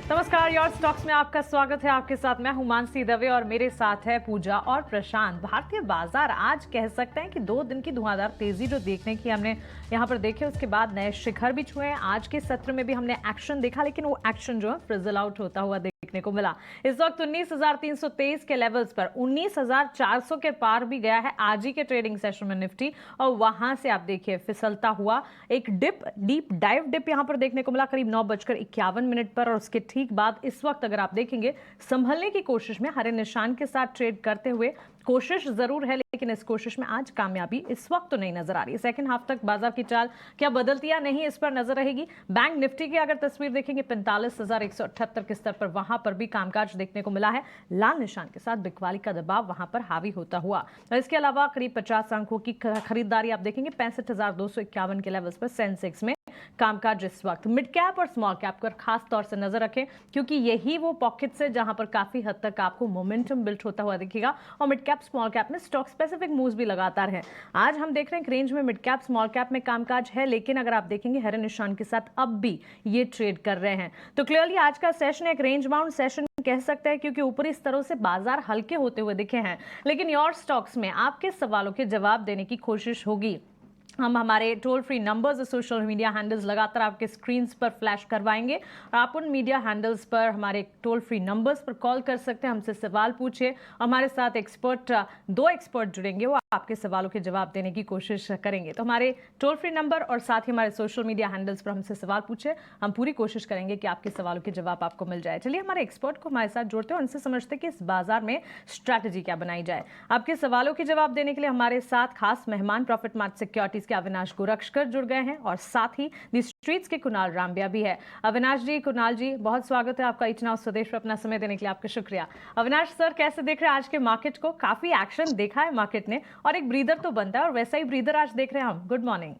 नमस्कार, your stocks में आपका स्वागत है। आपके साथ मैं हूं मानसी दवे और मेरे साथ है पूजा और प्रशांत। भारतीय बाजार आज कह सकते हैं कि 2 दिन की धुआंधार तेजी जो देखने की हमने यहां पर देखे, उसके बाद नए शिखर भी छुए हैं। आज के सत्र में भी हमने एक्शन देखा, लेकिन वो एक्शन जो है फ्रिजल आउट होता हुआ देखने को मिला। इस वक्त 19,323 के लेवल्स पर 19,400 के पार भी गया है आज ही के ट्रेडिंग सेशन में निफ्टी, और वहां से आप देखिए फिसलता हुआ एक डीप डाइव डिप यहां पर देखने को मिला करीब 9:51 पर, और उसके ठीक बाद इस वक्त अगर आप देखेंगे संभलने की कोशिश में हरे निशान के साथ ट्रेड करते हुए कोशिश जरूर है, लेकिन इस कोशिश में आज कामयाबी इस वक्त तो नहीं नजर आ रही है। सेकंड हाफ तक बाजार की चाल क्या बदलती या नहीं, इस पर नजर रहेगी। बैंक निफ्टी की अगर तस्वीर देखेंगे 45,178 के स्तर पर, वहां पर भी कामकाज देखने को मिला है लाल निशान के साथ। बिकवाली का दबाव वहां पर हावी होता हुआ, और इसके अलावा करीब 50 अंकों की खरीदारी आप देखेंगे 65,251 के लेवल्स पर सेंसेक्स में कामकाज इस वक्त। मिड कैप और स्मॉल कैप पर खास तौर से नजर रखें, क्योंकि यही वो पॉकेट्स है जहां पर काफी हद तक आपको मोमेंटम बिल्ड होता हुआ दिखेगा, और मिड कैप स्मॉल कैप में स्टॉक स्पेसिफिक मूव्स भी लगातार हैं। आज हम देख रहे हैं रेंज में मिड कैप स्मॉल कैप में कामकाज है, लेकिन अगर आप देखेंगे हरे निशान के साथ अब भी ये ट्रेड कर रहे हैं। तो क्लियरली आज का सेशन एक रेंज बाउंड सेशन कह सकते हैं, क्योंकि ऊपरी स्तरों से बाजार हल्के होते हुए दिखे हैं। लेकिन योर स्टॉक्स में आपके सवालों के जवाब देने की कोशिश होगी। हम हमारे टोल फ्री नंबर्स और सोशल मीडिया हैंडल्स लगातार आपके स्क्रीन्स पर फ्लैश करवाएंगे, और आप उन मीडिया हैंडल्स पर हमारे टोल फ्री नंबर्स पर कॉल कर सकते हैं, हमसे सवाल पूछिए। हमारे साथ दो एक्सपर्ट जुड़ेंगे, वो आपके सवालों के जवाब देने की कोशिश करेंगे। तो हमारे टोल फ्री नंबर और साथ ही हमारे सोशल मीडिया हैंडल्स पर हमसे सवाल पूछे, हम पूरी कोशिश करेंगे कि आपके सवालों के जवाब आपको मिल जाए। चलिए हमारे एक्सपर्ट को हमारे साथ जोड़ते हैं, उनसे समझते हैं कि इस बाजार में स्ट्रैटेजी क्या बनाई जाए। आपके सवालों के जवाब देने के लिए हमारे साथ खास मेहमान प्रॉफिट मार्ट सिक्योरिटीज के अविनाश गोरक्षकर जुड़ गए हैं, और साथ ही दी स्ट्रीट्स के कुणाल रामबिया भी है। अविनाश जी, कुणाल जी, बहुत स्वागत है आपका इचनाव स्वदेश पर अपना समय देने के लिए। आपका शुक्रिया। अविनाश सर, कैसे देख रहे हैं आज के मार्केट को? काफी एक्शन देखा है मार्केट ने, और एक ब्रीदर तो बनता है, और वैसा ही ब्रीदर आज देख रहे हैं हम। Good morning.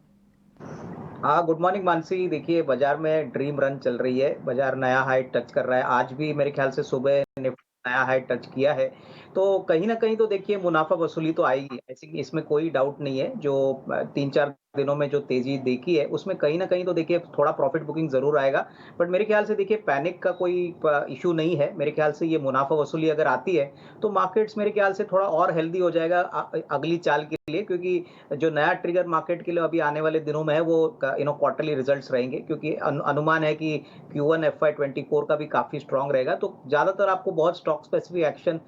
हाँ, गुड मॉर्निंग मानसी। देखिए, बाजार में ड्रीम रन चल रही है। बाजार नया हाई टच कर रहा है। आज भी मेरे ख्याल से सुबह निफ्टी नया हाई टच किया है। तो कहीं न कहीं तो देखिए मुनाफ़ा वसूली तो आएगी, ऐसे कि इसमें कोई डाउट नहीं है। जो 3-4 दिनों में जो तेज़ी देखी है, उसमें कहीं न कहीं तो देखिए थोड़ा प्रॉफ़िट बुकिंग ज़रूर आएगा। बट मेरे ख्याल से देखिए पैनिक का कोई इश्यू नहीं है। मेरे ख्याल से ये मुनाफ़ा वसूली अगर आती है, तो मार्केट्स मेरे ख्याल से थोड़ा और हेल्दी हो जाएगा अगली चाल के लिए, क्योंकि जो नया ट्रिगर मार्केट के लिए अभी आने वाले दिनों में है, वो क्वार्टरली रिजल्ट्स रहेंगे, क्योंकि अनुमान है कि Q1 FY24 का भी काफ़ी स्ट्रॉन्ग रहेगा। तो ज़्यादातर आपको बहुत स्टॉक स्पेसिफिक एक्शन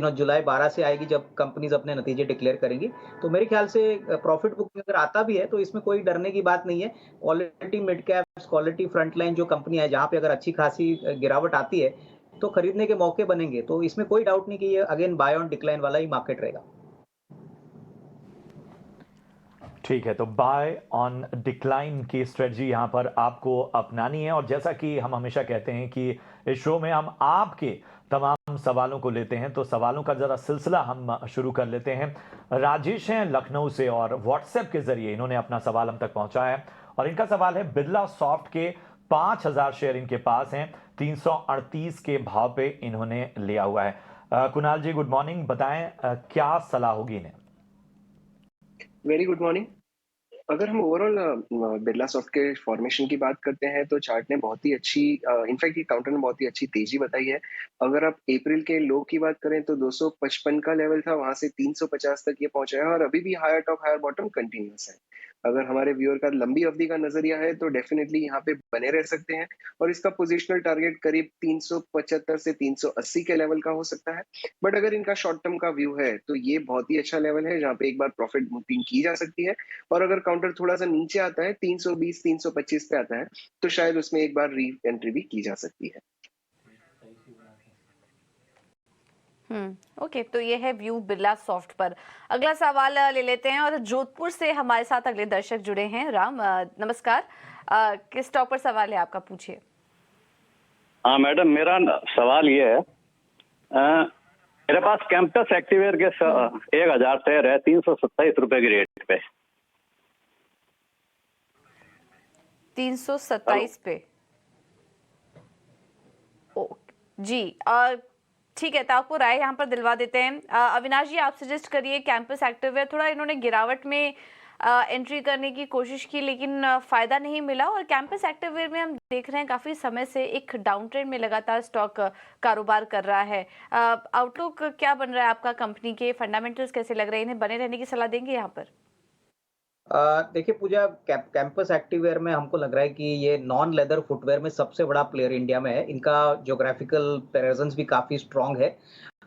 जुलाई 12 से आएगी, जब कंपनीज़ अपने नतीजे डिक्लेयर करेंगी। तो मेरे ख्याल से प्रॉफिट बुकिंग अगर आता भी है, तो इसमें कोई डरने की बात नहीं है। Quality mid caps, quality front line जो कंपनियाँ हैं, जहाँ पे अगर अच्छी खासी गिरावट आती है, तो खरीदने के मौके बनेंगे। तो इसमें कोई डाउट नहीं कि ये अगेन बाय ऑन डिक्लाइन वाला ही मार्केट रहेगा। ठीक है, तो बाय ऑन डिक्लाइन की स्ट्रेटजी यहां पर आपको अपनानी है। और जैसा कि हम हमेशा कहते हैं कि इस शो में हम आपके तमाम सवालों को लेते हैं, तो सवालों का जरा सिलसिला हम शुरू कर लेते हैं। राजेश हैं लखनऊ से, और व्हाट्सएप के जरिए इन्होंने अपना सवाल हम तक पहुंचाया है, और इनका सवाल है बिरला सॉफ्ट के 5,000 शेयर इनके पास हैं, 338 के भाव पे इन्होंने लिया हुआ है। कुणाल जी, गुड मॉर्निंग। बताएं क्या सलाह होगी इन्हें? Very good morning. अगर हम ओवरऑल बिरला सॉफ्ट के फॉर्मेशन की बात करते हैं, तो चार्ट ने बहुत ही अच्छी, इनफैक्ट ये काउंटर ने बहुत ही अच्छी तेजी बताई है। अगर आप अप्रैल के लो की बात करें, तो 255 का लेवल था, वहां से 350 तक ये पहुंचा है, और अभी भी higher top higher bottom continues है। अगर हमारे व्यूअर का लंबी अवधि का नजरिया है, तो डेफिनेटली यहाँ पे बने रह सकते हैं, और इसका पोजिशनल टारगेट करीब 375 से 380 के लेवल का हो सकता है। बट अगर इनका शॉर्ट टर्म का व्यू है, तो ये बहुत ही अच्छा लेवल है, जहाँ पे एक बार प्रॉफिट बुकिंग की जा सकती है। और अगर काउंटर थोड़ा सा नीचे आता है, 320 325 पे आता है, तो शायद उसमें एक बार री एंट्री भी की जा सकती है। ओके, तो ये है व्यू बिरला सॉफ्ट पर। अगला सवाल ले लेते हैं, और जोधपुर से हमारे साथ अगले दर्शक जुड़े हैं। राम, नमस्कार। किस स्टॉक पर सवाल है आपका? पूछिए। हाँ मैडम, मेरा सवाल ये है, मेरे पास कैंपस एक्टिवेयर के 1,000 शेयर है, 327 रुपए की रेट पे। 327 पे? ओ जी, ठीक है, तो आपको राय यहाँ पर दिलवा देते हैं। अविनाश जी, आप सजेस्ट करिए। कैंपस एक्टिवेयर थोड़ा इन्होंने गिरावट में एंट्री करने की कोशिश की, लेकिन फ़ायदा नहीं मिला। और कैंपस एक्टिववेयर में हम देख रहे हैं काफ़ी समय से एक डाउन ट्रेंड में लगातार स्टॉक कारोबार कर रहा है। आउटलुक क्या बन रहा है आपका? कंपनी के फंडामेंटल्स कैसे लग रहे हैं? इन्हें बने रहने की सलाह देंगे यहाँ पर? देखिए पूजा, कैंपस एक्टिववेयर में हमको लग रहा है कि ये नॉन लेदर फुटवेयर में सबसे बड़ा प्लेयर इंडिया में है। इनका ज्योग्राफिकल प्रेजेंस भी काफी स्ट्रांग है।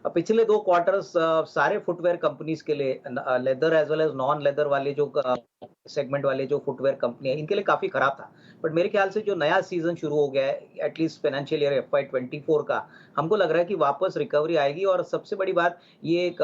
पिछले 2 क्वार्टर्स सारे फुटवेयर कंपनीज के लिए leather as well as non leather वाले जो सेगमेंट वाले जो फुटवेयर कंपनी है, इनके लिए काफी खराब था। बट मेरे ख्याल से जो नया सीजन शुरू हो गया है, एटलीस्ट फाइनेंशियल ईयर FY24 का, हमको लग रहा है कि वापस रिकवरी आएगी। और सबसे बड़ी बात ये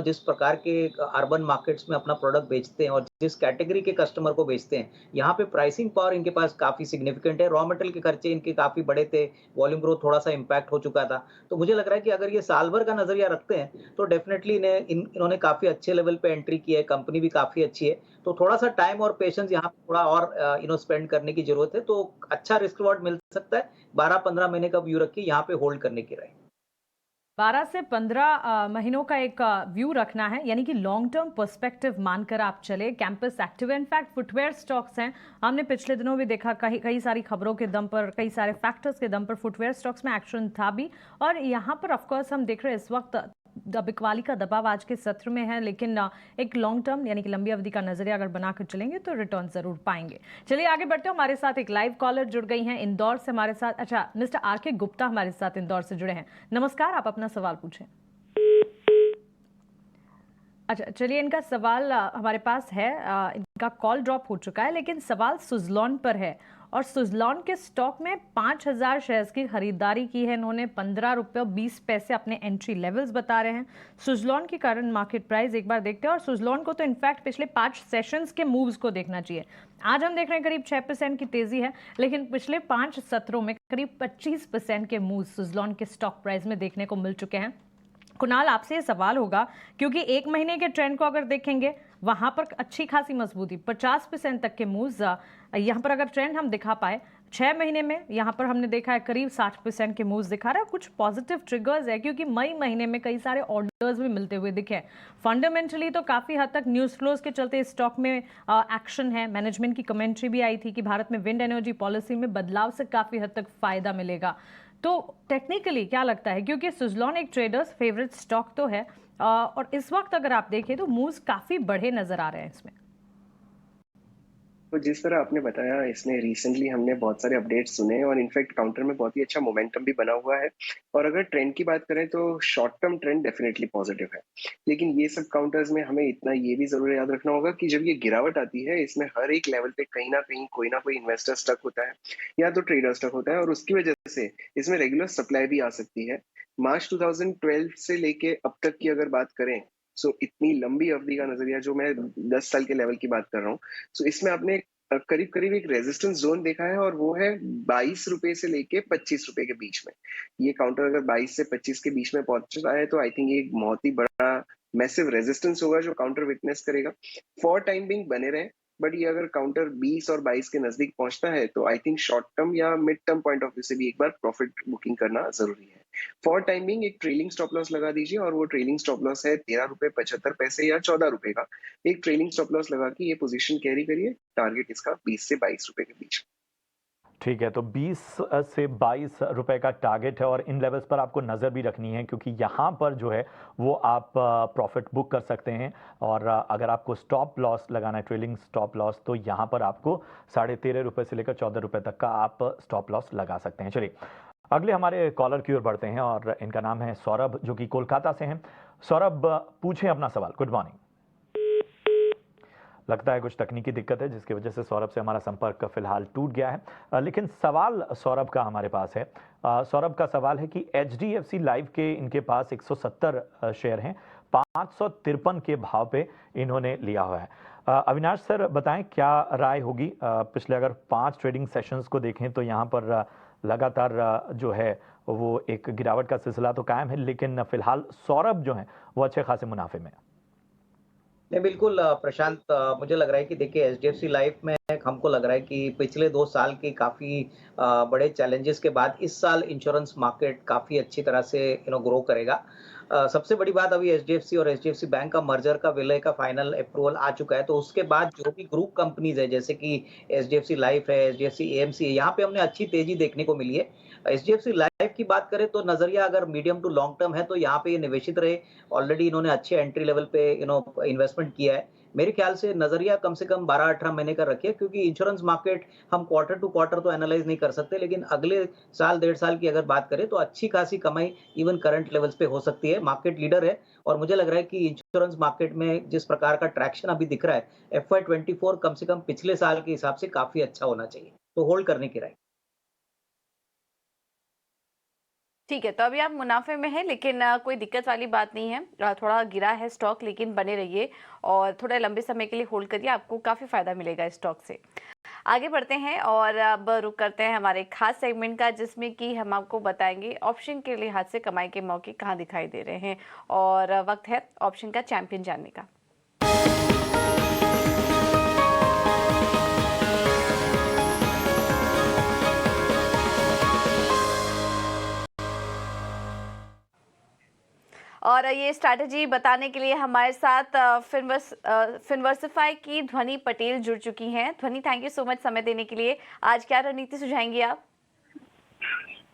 जिस प्रकार के अर्बन मार्केट्स में अपना प्रोडक्ट बेचते हैं और जिस कैटेगरी के कस्टमर को बेचते हैं, यहाँ पे प्राइसिंग पावर इनके पास काफी सिग्निफिकेंट है। रॉ मटेरियल के खर्चे इनके काफी बड़े थे, वॉल्यूम ग्रोथ थोड़ा सा इम्पैक्ट हो चुका था। तो मुझे लग रहा है कि अगर ये साल भर का नजरिया रखते हैं तो डेफिनेटली इन्होंने काफी अच्छे लेवल पे एंट्री की है, कंपनी भी काफी अच्छी है। तो थोड़ा सा टाइम और पेशेंस यहाँ पे थोड़ा और स्पेंड करने की जरूरत है, तो अच्छा रिस्क रिवॉर्ड मिल सकता है। 12-15 महीने का व्यू रखिए, यहाँ पे होल्ड करने की रहे। 12 से 15 महीनों का एक व्यू रखना है, यानी कि लॉन्ग टर्म पर्सपेक्टिव मानकर आप चले। Campus active in fact footwear stocks हैं, हमने पिछले दिनों भी देखा कई सारी खबरों के दम पर, कई सारे फैक्टर्स के दम पर फुटवेयर स्टॉक्स में एक्शन था भी। और यहाँ पर ऑफकोर्स हम देख रहे हैं इस वक्त बिकवाली का दबाव आज के सत्र में है, लेकिन एक लॉन्ग टर्म यानी कि लंबी अवधि का नजरिया अगर बनाकर चलेंगे तो रिटर्न जरूर पाएंगे। चलिए आगे बढ़ते हैं। हमारे साथ एक लाइव कॉलर जुड़ गई हैं इंदौर से हमारे साथ। अच्छा, मिस्टर RK गुप्ता हमारे साथ इंदौर से जुड़े हैं। नमस्कार, आप अपना सवाल पूछें। अच्छा, चलिए इनका सवाल हमारे पास है। इनका कॉल ड्रॉप हो चुका है, लेकिन सवाल सुजलॉन पर है। और सुजलॉन के स्टॉक में 5000 शेयर्स की खरीदारी की है इन्होंने। 15 रुपये 20 पैसे अपने एंट्री लेवल्स बता रहे हैं। सुजलॉन की करंट मार्केट प्राइस एक बार देखते हैं। और सुजलॉन को तो इनफैक्ट पिछले 5 सेशंस के मूव्स को देखना चाहिए। आज हम देख रहे हैं करीब 6% की तेजी है, लेकिन पिछले 5 सत्रों में करीब 25% के मूव सुजलॉन के स्टॉक प्राइस में देखने को मिल चुके हैं। कुणाल, आपसे ये सवाल होगा, क्योंकि 1 महीने के ट्रेंड को अगर देखेंगे वहां पर अच्छी खासी मजबूती, 50% तक के मूव्स यहाँ पर अगर ट्रेंड हम दिखा पाए 6 महीने में, यहाँ पर हमने देखा है करीब 60% के मूव्स दिखा रहा है। कुछ पॉजिटिव ट्रिगर्स है, क्योंकि मई महीने में कई सारे ऑर्डर्स भी मिलते हुए दिखे। फंडामेंटली तो काफ़ी हद तक न्यूज़ फ्लोज के चलते स्टॉक में एक्शन है। मैनेजमेंट की कमेंट्री भी आई थी कि भारत में विंड एनर्जी पॉलिसी में बदलाव से काफ़ी हद तक फायदा मिलेगा। तो टेक्निकली क्या लगता है, क्योंकि सुजलॉन एक ट्रेडर्स फेवरेट स्टॉक तो है, और इस वक्त अगर आप देखें तो मूव्स काफ़ी बढ़े नजर आ रहे हैं इसमें। तो जिस तरह आपने बताया, इसमें रिसेंटली हमने बहुत सारे अपडेट्स सुने और इनफैक्ट काउंटर में बहुत ही अच्छा मोमेंटम भी बना हुआ है। और अगर ट्रेंड की बात करें तो short term trend definitely positive है, लेकिन ये सब काउंटर्स में हमें इतना ये भी जरूर याद रखना होगा कि जब ये गिरावट आती है, इसमें हर एक लेवल पे कहीं ना कोई इन्वेस्टर स्टक होता है या तो ट्रेडर स्टक होता है, और उसकी वजह से इसमें रेगुलर सप्लाई भी आ सकती है। मार्च 2012 से लेके अब तक की अगर बात करें, सो इतनी लंबी अवधि का नजरिया, जो मैं 10 साल के लेवल की बात कर रहा हूँ, सो इसमें आपने करीब करीब एक रेजिस्टेंस जोन देखा है, और वो है 22 रुपए से लेके 25 रुपए के बीच में। ये काउंटर अगर 22 से 25 के बीच में पहुंचता है तो आई थिंक ये एक बहुत ही बड़ा मैसिव रेजिस्टेंस होगा जो काउंटर विटनेस करेगा। फॉर टाइम बिंग बने रहे, बट ये अगर काउंटर 20 और 22 के नजदीक पहुंचता है तो आई थिंक शॉर्ट टर्म या mid term point of view से भी एक बार प्रॉफिट बुकिंग करना जरूरी है। फॉर टाइमिंग एक ट्रेलिंग स्टॉप लॉस लगा दीजिए, और वो ट्रेलिंग स्टॉप लॉस है 13 रुपए 75 पैसे या 14 रुपए का। एक ट्रेलिंग स्टॉप लॉस लगा के ये पोजीशन कैरी करिए। टारगेट इसका 20 से 22 रुपए के बीच। ठीक है, तो 20 से 22 रुपए का टारगेट है, और इन लेवल्स पर आपको नज़र भी रखनी है, क्योंकि यहाँ पर जो है वो आप प्रॉफिट बुक कर सकते हैं। और अगर आपको स्टॉप लॉस लगाना है, ट्रेलिंग स्टॉप लॉस, तो यहाँ पर आपको 13.5 रुपए से लेकर 14 रुपए तक का आप स्टॉप लॉस लगा सकते हैं। चलिए अगले हमारे कॉलर की ओर बढ़ते हैं, और इनका नाम है सौरभ, जो कि कोलकाता से हैं। सौरभ, पूछें अपना सवाल। Good morning. लगता है कुछ तकनीकी दिक्कत है जिसकी वजह से सौरभ से हमारा संपर्क फिलहाल टूट गया है, लेकिन सवाल सौरभ का हमारे पास है। सौरभ का सवाल है कि HDFC लाइफ के इनके पास 170 शेयर हैं, 553 के भाव पे इन्होंने लिया हुआ है। अविनाश सर, बताएं क्या राय होगी। पिछले अगर 5 ट्रेडिंग सेशंस को देखें तो यहाँ पर लगातार जो है वो एक गिरावट का सिलसिला तो कायम है, लेकिन फिलहाल सौरभ जो है वो अच्छे खासे मुनाफे में। नहीं, बिल्कुल प्रशांत, मुझे लग रहा है कि देखिए HDFC लाइफ में हमको लग रहा है कि पिछले 2 साल के काफ़ी बड़े चैलेंजेस के बाद इस साल इंश्योरेंस मार्केट काफ़ी अच्छी तरह से ग्रो करेगा। सबसे बड़ी बात अभी एचडीएफसी और एचडीएफसी बैंक का मर्जर का विलय का फाइनल अप्रूवल आ चुका है, तो उसके बाद जो भी ग्रुप कंपनीज़ है जैसे कि एचडीएफसी लाइफ है, एचडीएफसी एएमसी है, यहाँ पे हमने अच्छी तेज़ी देखने को मिली है। एचडीएफसी लाइफ की बात करें तो नज़रिया अगर मीडियम टू लॉन्ग टर्म है तो यहाँ पे ये निवेशित रहे। ऑलरेडी इन्होंने अच्छे एंट्री लेवल पे इन्वेस्टमेंट किया है। मेरे ख्याल से नज़रिया कम से कम 12-18 महीने का रखिए, क्योंकि इंश्योरेंस मार्केट हम क्वार्टर टू क्वार्टर तो एनालाइज़ नहीं कर सकते, लेकिन अगले साल, डेढ़ साल की अगर बात करें तो अच्छी खासी कमाई इवन करंट लेवल्स पे हो सकती है। मार्केट लीडर है और मुझे लग रहा है कि इंश्योरेंस मार्केट में जिस प्रकार का ट्रैक्शन अभी दिख रहा है, एफवाई 24 कम से कम पिछले साल के हिसाब से काफ़ी अच्छा होना चाहिए। तो होल्ड करने की राय। ठीक है, तो अभी आप मुनाफे में हैं, लेकिन कोई दिक्कत वाली बात नहीं है। थोड़ा गिरा है स्टॉक, लेकिन बने रहिए और थोड़े लंबे समय के लिए होल्ड करिए, आपको काफ़ी फायदा मिलेगा इस स्टॉक से। आगे बढ़ते हैं और अब रुक करते हैं हमारे खास सेगमेंट का, जिसमें कि हम आपको बताएंगे ऑप्शन के लिहाज से कमाई के मौके कहाँ दिखाई दे रहे हैं, और वक्त है ऑप्शन का चैंपियन जानने का। और ये स्ट्रैटेजी बताने के लिए हमारे साथ फिनवर्सिफाई की ध्वनि पटेल जुड़ चुकी हैं। ध्वनि, थैंक यू सो मच समय देने के लिए। आज क्या रणनीति सुझाएंगी आप?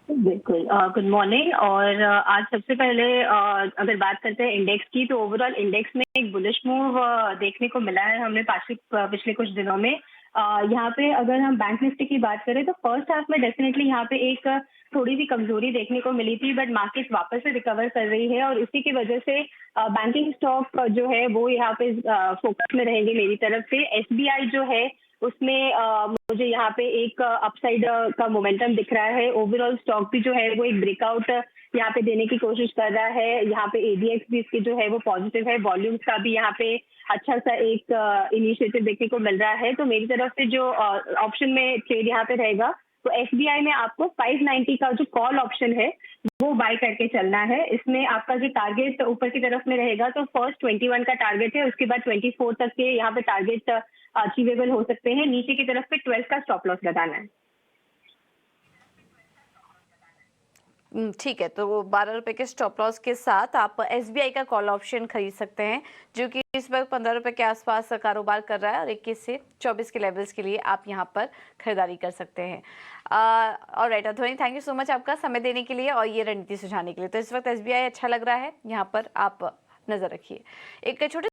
बिल्कुल, गुड मॉर्निंग। और आज सबसे पहले अगर बात करते हैं इंडेक्स की, तो ओवरऑल इंडेक्स में एक बुलिश मूव देखने को मिला है हमें पिछले कुछ दिनों में। यहाँ पे अगर हम बैंक निफ्टी की बात करें तो फर्स्ट हाफ में डेफिनेटली यहाँ पे एक थोड़ी सी कमजोरी देखने को मिली थी, बट मार्केट वापस से रिकवर कर रही है और इसी की वजह से बैंकिंग स्टॉक जो है वो यहाँ पे फोकस में रहेंगे मेरी तरफ से। एसबीआई जो है उसमें मुझे यहाँ पे एक अपसाइड का मोमेंटम दिख रहा है। ओवरऑल स्टॉक भी जो है वो एक ब्रेकआउट यहाँ पे देने की कोशिश कर रहा है। यहाँ पे एडीएक्स भी इसके जो है वो पॉजिटिव है, वॉल्यूम्स का भी यहाँ पे अच्छा सा एक इनिशिएटिव देखने को मिल रहा है। तो मेरी तरफ से जो ऑप्शन में ट्रेड यहाँ पे रहेगा, तो एसबीआई में आपको 590 का जो कॉल ऑप्शन है वो बाय करके चलना है। इसमें आपका जो टारगेट ऊपर की तरफ में रहेगा, तो फर्स्ट 21 का टारगेट है, उसके बाद 24 तक के यहाँ पे टारगेट अचीवेबल हो सकते हैं। नीचे की तरफ पे 12 का स्टॉप लॉस लगाना है। ठीक है, तो 12 रुपए के स्टॉप लॉस के साथ आप एसबीआई का कॉल ऑप्शन खरीद सकते हैं, जो कि इस वक्त 15 रुपए के आसपास कारोबार कर रहा है और 21 से 24 के लेवल्स के लिए आप यहां पर खरीदारी कर सकते हैं। और राइट ध्वनि, थैंक यू सो मच आपका समय देने के लिए और ये रणनीति सुझाने के लिए। तो इस वक्त एसबीआई अच्छा लग रहा है, यहाँ पर आप नजर रखिए। एक छोटे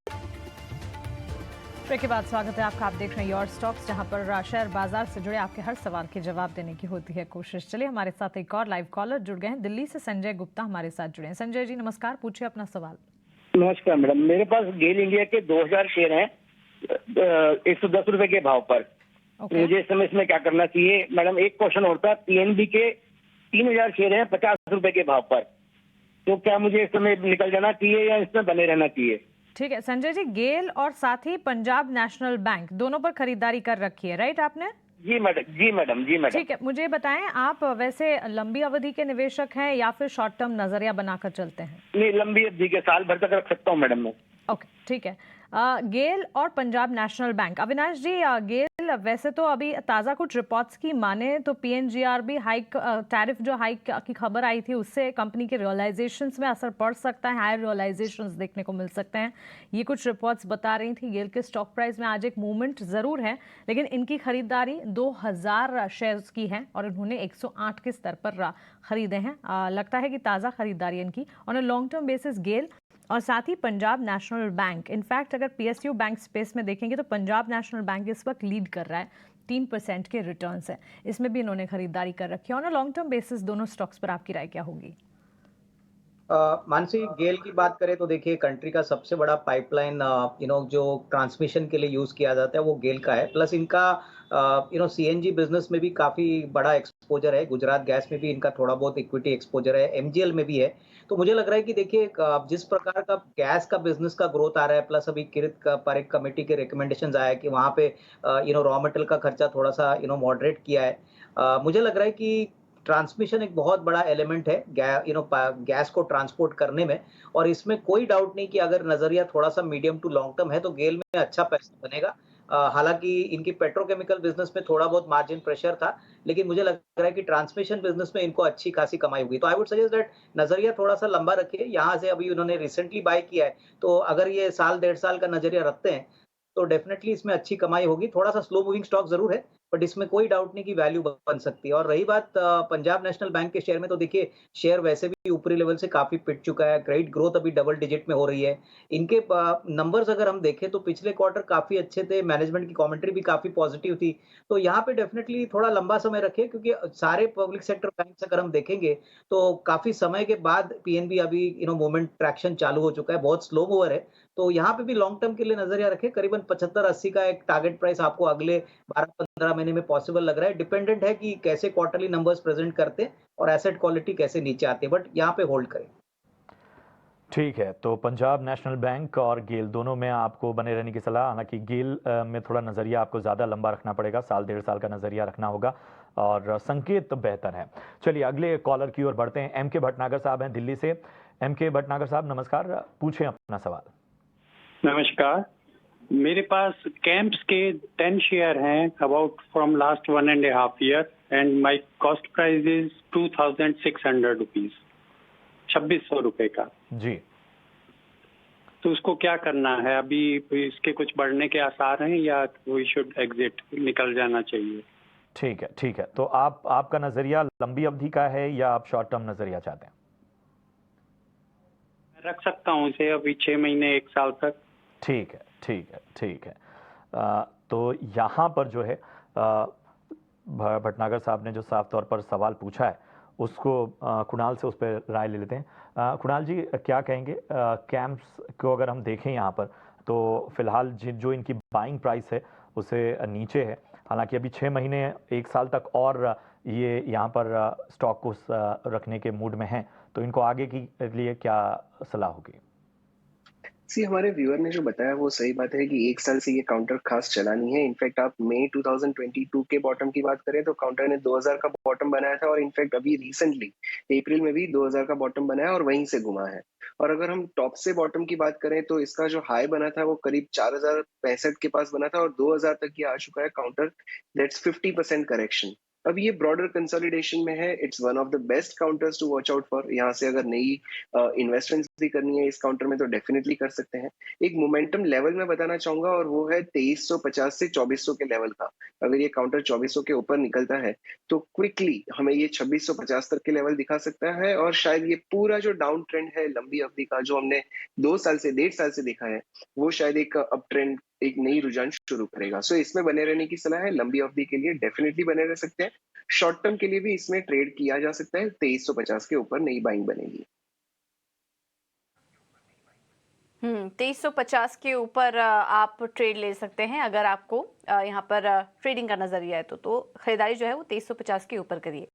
ब्रेक के बाद स्वागत है आपका। आप देख रहे हैं योर स्टॉक्स, जहां पर शेयर बाजार से जुड़े आपके हर सवाल के जवाब देने की होती है कोशिश। चलिए, हमारे साथ एक और लाइव कॉलर जुड़ गए हैं। दिल्ली से संजय गुप्ता हमारे साथ जुड़े हैं। संजय जी नमस्कार, पूछिए अपना सवाल। नमस्कार मैडम, मेरे पास गेल इंडिया के 2000 शेयर हैं 110 रुपए के भाव पर। मुझे इस समय इसमें क्या करना चाहिए मैडम? एक क्वेश्चन और था, पीएनबी के 3000 शेयर हैं 50 रुपए के भाव पर, तो क्या मुझे इस समय निकल जाना चाहिए या इसमें बने रहना चाहिए? ठीक है संजय जी, गेल और साथ ही पंजाब नेशनल बैंक दोनों पर खरीदारी कर रखी है, राइट आपने? जी मैडम, जी मैडम, जी मैडम। ठीक है, मुझे बताएं आप वैसे लंबी अवधि के निवेशक हैं या फिर शॉर्ट टर्म नजरिया बनाकर चलते हैं? नहीं, लंबी अवधि के, साल भर तक रख सकता हूँ मैडम मैं। ओके, ठीक है। गेल और पंजाब नेशनल बैंक, अविनाश जी, गेल वैसे तो अभी ताज़ा कुछ रिपोर्ट्स की माने तो पीएनजीआरबी हाइक, टैरिफ जो हाइक की खबर आई थी उससे कंपनी के रियलाइजेशंस में असर पड़ सकता है, हायर रियलाइजेशंस देखने को मिल सकते हैं, ये कुछ रिपोर्ट्स बता रही थी। गेल के स्टॉक प्राइस में आज एक मूवमेंट ज़रूर है, लेकिन इनकी खरीदारी 2000 शेयर्स की है और इन्होंने 108 के स्तर पर खरीदे हैं। लगता है कि ताज़ा खरीदारी इनकी on a long term basis GAIL और साथ ही पंजाब नेशनल बैंक। इनफैक्ट अगर पीएसयू बैंक स्पेस में देखेंगे तो पंजाब नेशनल बैंक इस वक्त लीड कर रहा है, 3% के रिटर्न्स है, इसमें भी इन्होंने खरीदारी कर रखी है। On a long term basis दोनों स्टॉक्स पर आपकी राय क्या होगी? मानसी, गेल की बात करें तो देखिए कंट्री का सबसे बड़ा पाइपलाइन जो ट्रांसमिशन के लिए यूज किया जाता है वो गेल का है। प्लस इनका सीएनजी बिजनेस में भी काफी बड़ा एक्सपोजर है, गुजरात गैस में भी इनका थोड़ा बहुत इक्विटी एक्सपोजर है, एमजीएल में भी है। तो मुझे लग रहा है कि देखिए जिस प्रकार का गैस का बिजनेस का ग्रोथ आ रहा है, प्लस अभी किरित का पर एक कमेटी के रिकमेंडेशंस आया कि वहाँ पे रॉ मटेरियल का खर्चा थोड़ा सा मॉडरेट किया है। मुझे लग रहा है कि ट्रांसमिशन एक बहुत बड़ा एलिमेंट है गैस को ट्रांसपोर्ट करने में, और इसमें कोई डाउट नहीं कि अगर नजरिया थोड़ा सा मीडियम टू लॉन्ग टर्म है तो गेल में अच्छा पैसा बनेगा। हालांकि इनकी पेट्रोकेमिकल बिजनेस में थोड़ा बहुत मार्जिन प्रेशर था, लेकिन मुझे लग रहा है कि ट्रांसमिशन बिजनेस में इनको अच्छी खासी कमाई होगी। तो आई वुड सजेस्ट दैट नजरिया थोड़ा सा लंबा रखिए। यहाँ से अभी उन्होंने रिसेंटली बाय किया है, तो अगर ये साल 1.5 साल का नजरिया रखते हैं तो डेफिनेटली इसमें अच्छी कमाई होगी। थोड़ा सा स्लो मूविंग स्टॉक जरूर है, बट इसमें कोई डाउट नहीं कि वैल्यू बन सकती है। और रही बात पंजाब नेशनल बैंक के शेयर में, तो देखिए शेयर वैसे भी ऊपरी लेवल से काफी पिट चुका है। क्रेडिट ग्रोथ अभी डबल डिजिट में हो रही है। इनके नंबर्स अगर हम देखें तो पिछले क्वार्टर काफी अच्छे थे, मैनेजमेंट की कमेंट्री भी काफी पॉजिटिव थी। तो यहाँ पे डेफिनेटली थोड़ा लंबा समय रखें, क्योंकि सारे पब्लिक सेक्टर बैंक अगर हम देखेंगे तो काफी समय के बाद पीएनबी अभी मूवमेंट ट्रैक्शन चालू हो चुका है, बहुत स्लो मूवर है। तो यहाँ पे भी लॉन्ग टर्म के लिए नजरिया रखें। करीबन 75-80 का एक टारगेट प्राइस आपको अगले 12-15 महीने में पॉसिबल लग रहा है। डिपेंडेंट है कि कैसे क्वार्टरली नंबर्स प्रेजेंट करते हैं और एसेट क्वालिटी कैसे नीचे आती है, बट यहाँ पे होल्ड करें। ठीक है, तो पंजाब नेशनल बैंक और गेल दोनों में आपको बने रहने की सलाह। हालांकि गेल में थोड़ा नज़रिया आपको ज़्यादा लंबा रखना पड़ेगा, साल 1.5 साल का नज़रिया रखना होगा और संकेत बेहतर है। चलिए अगले कॉलर की ओर बढ़ते हैं। एम के भटनागर साहब हैं दिल्ली से। एम के भटनागर साहब नमस्कार, पूछें अपना सवाल। नमस्कार, मेरे पास कैंप्स के 10 शेयर हैं about from last 1.5 year and my cost price is 2600 rupees, 2600 रुपए का जी। तो उसको क्या करना है? अभी इसके कुछ बढ़ने के आसार हैं या वी शुड एग्जिट, निकल जाना चाहिए? ठीक है, ठीक है। तो आपका नज़रिया लंबी अवधि का है या आप शॉर्ट टर्म नज़रिया चाहते हैं? रख सकता हूँ इसे अभी 6 महीने 1 साल तक। ठीक है, ठीक है, ठीक है। तो यहाँ पर जो है भटनागर साहब ने जो साफ तौर पर सवाल पूछा है उसको कुणाल से उस पर राय ले लेते हैं। कुणाल जी क्या कहेंगे? कैंप्स को अगर हम देखें यहाँ पर तो फिलहाल जो इनकी बाइंग प्राइस है उसे नीचे है। हालांकि अभी 6 महीने 1 साल तक और ये यहाँ पर स्टॉक को रखने के मूड में हैं, तो इनको आगे के लिए क्या सलाह होगी? हमारे व्यूअर ने जो बताया वो सही बात है कि 1 साल से ये काउंटर खास चला नहीं है। इनफैक्ट आप मई 2022 के बॉटम की बात करें तो काउंटर ने 2000 का बॉटम बनाया था और इनफैक्ट अभी रिसेंटली अप्रैल में भी 2000 का बॉटम बनाया और वहीं से घुमा है। और अगर हम टॉप से बॉटम की बात करें तो इसका जो हाई बना था वो करीब 4065 के पास बना था और 2000 तक ये आ चुका है काउंटर। That's 50% correction. अब ये ब्रॉडर कंसोलिडेशन में है। It's one of the best counters to watch out for. यहाँ से अगर नई इन्वेस्टमेंट्स भी करनी है इस काउंटर में तो डेफिनेटली कर सकते हैं। एक मोमेंटम लेवल मैं बताना चाहूंगा और वो है 2350 से 2400 के लेवल का। अगर ये काउंटर 2400 के ऊपर निकलता है तो क्विकली हमें ये 2650 तक के लेवल दिखा सकता है और शायद ये पूरा जो डाउन ट्रेंड है लंबी अवधि का जो हमने 2 साल से 1.5 साल से देखा है वो शायद एक अप ट्रेंड, एक नई रुझान शुरू करेगा। सो इसमें बने रहने की सलाह है। लंबी अवधि के लिए डेफिनेटली बने रह सकते हैं। शॉर्ट टर्म के लिए भी इसमें ट्रेड किया जा सकता है। 2350 के ऊपर नई बाइंग बनेगी। 2350 के ऊपर आप ट्रेड ले सकते हैं अगर आपको यहाँ पर ट्रेडिंग का नजरिया है तो खरीदारी जो है वो 2350 के ऊपर करिए।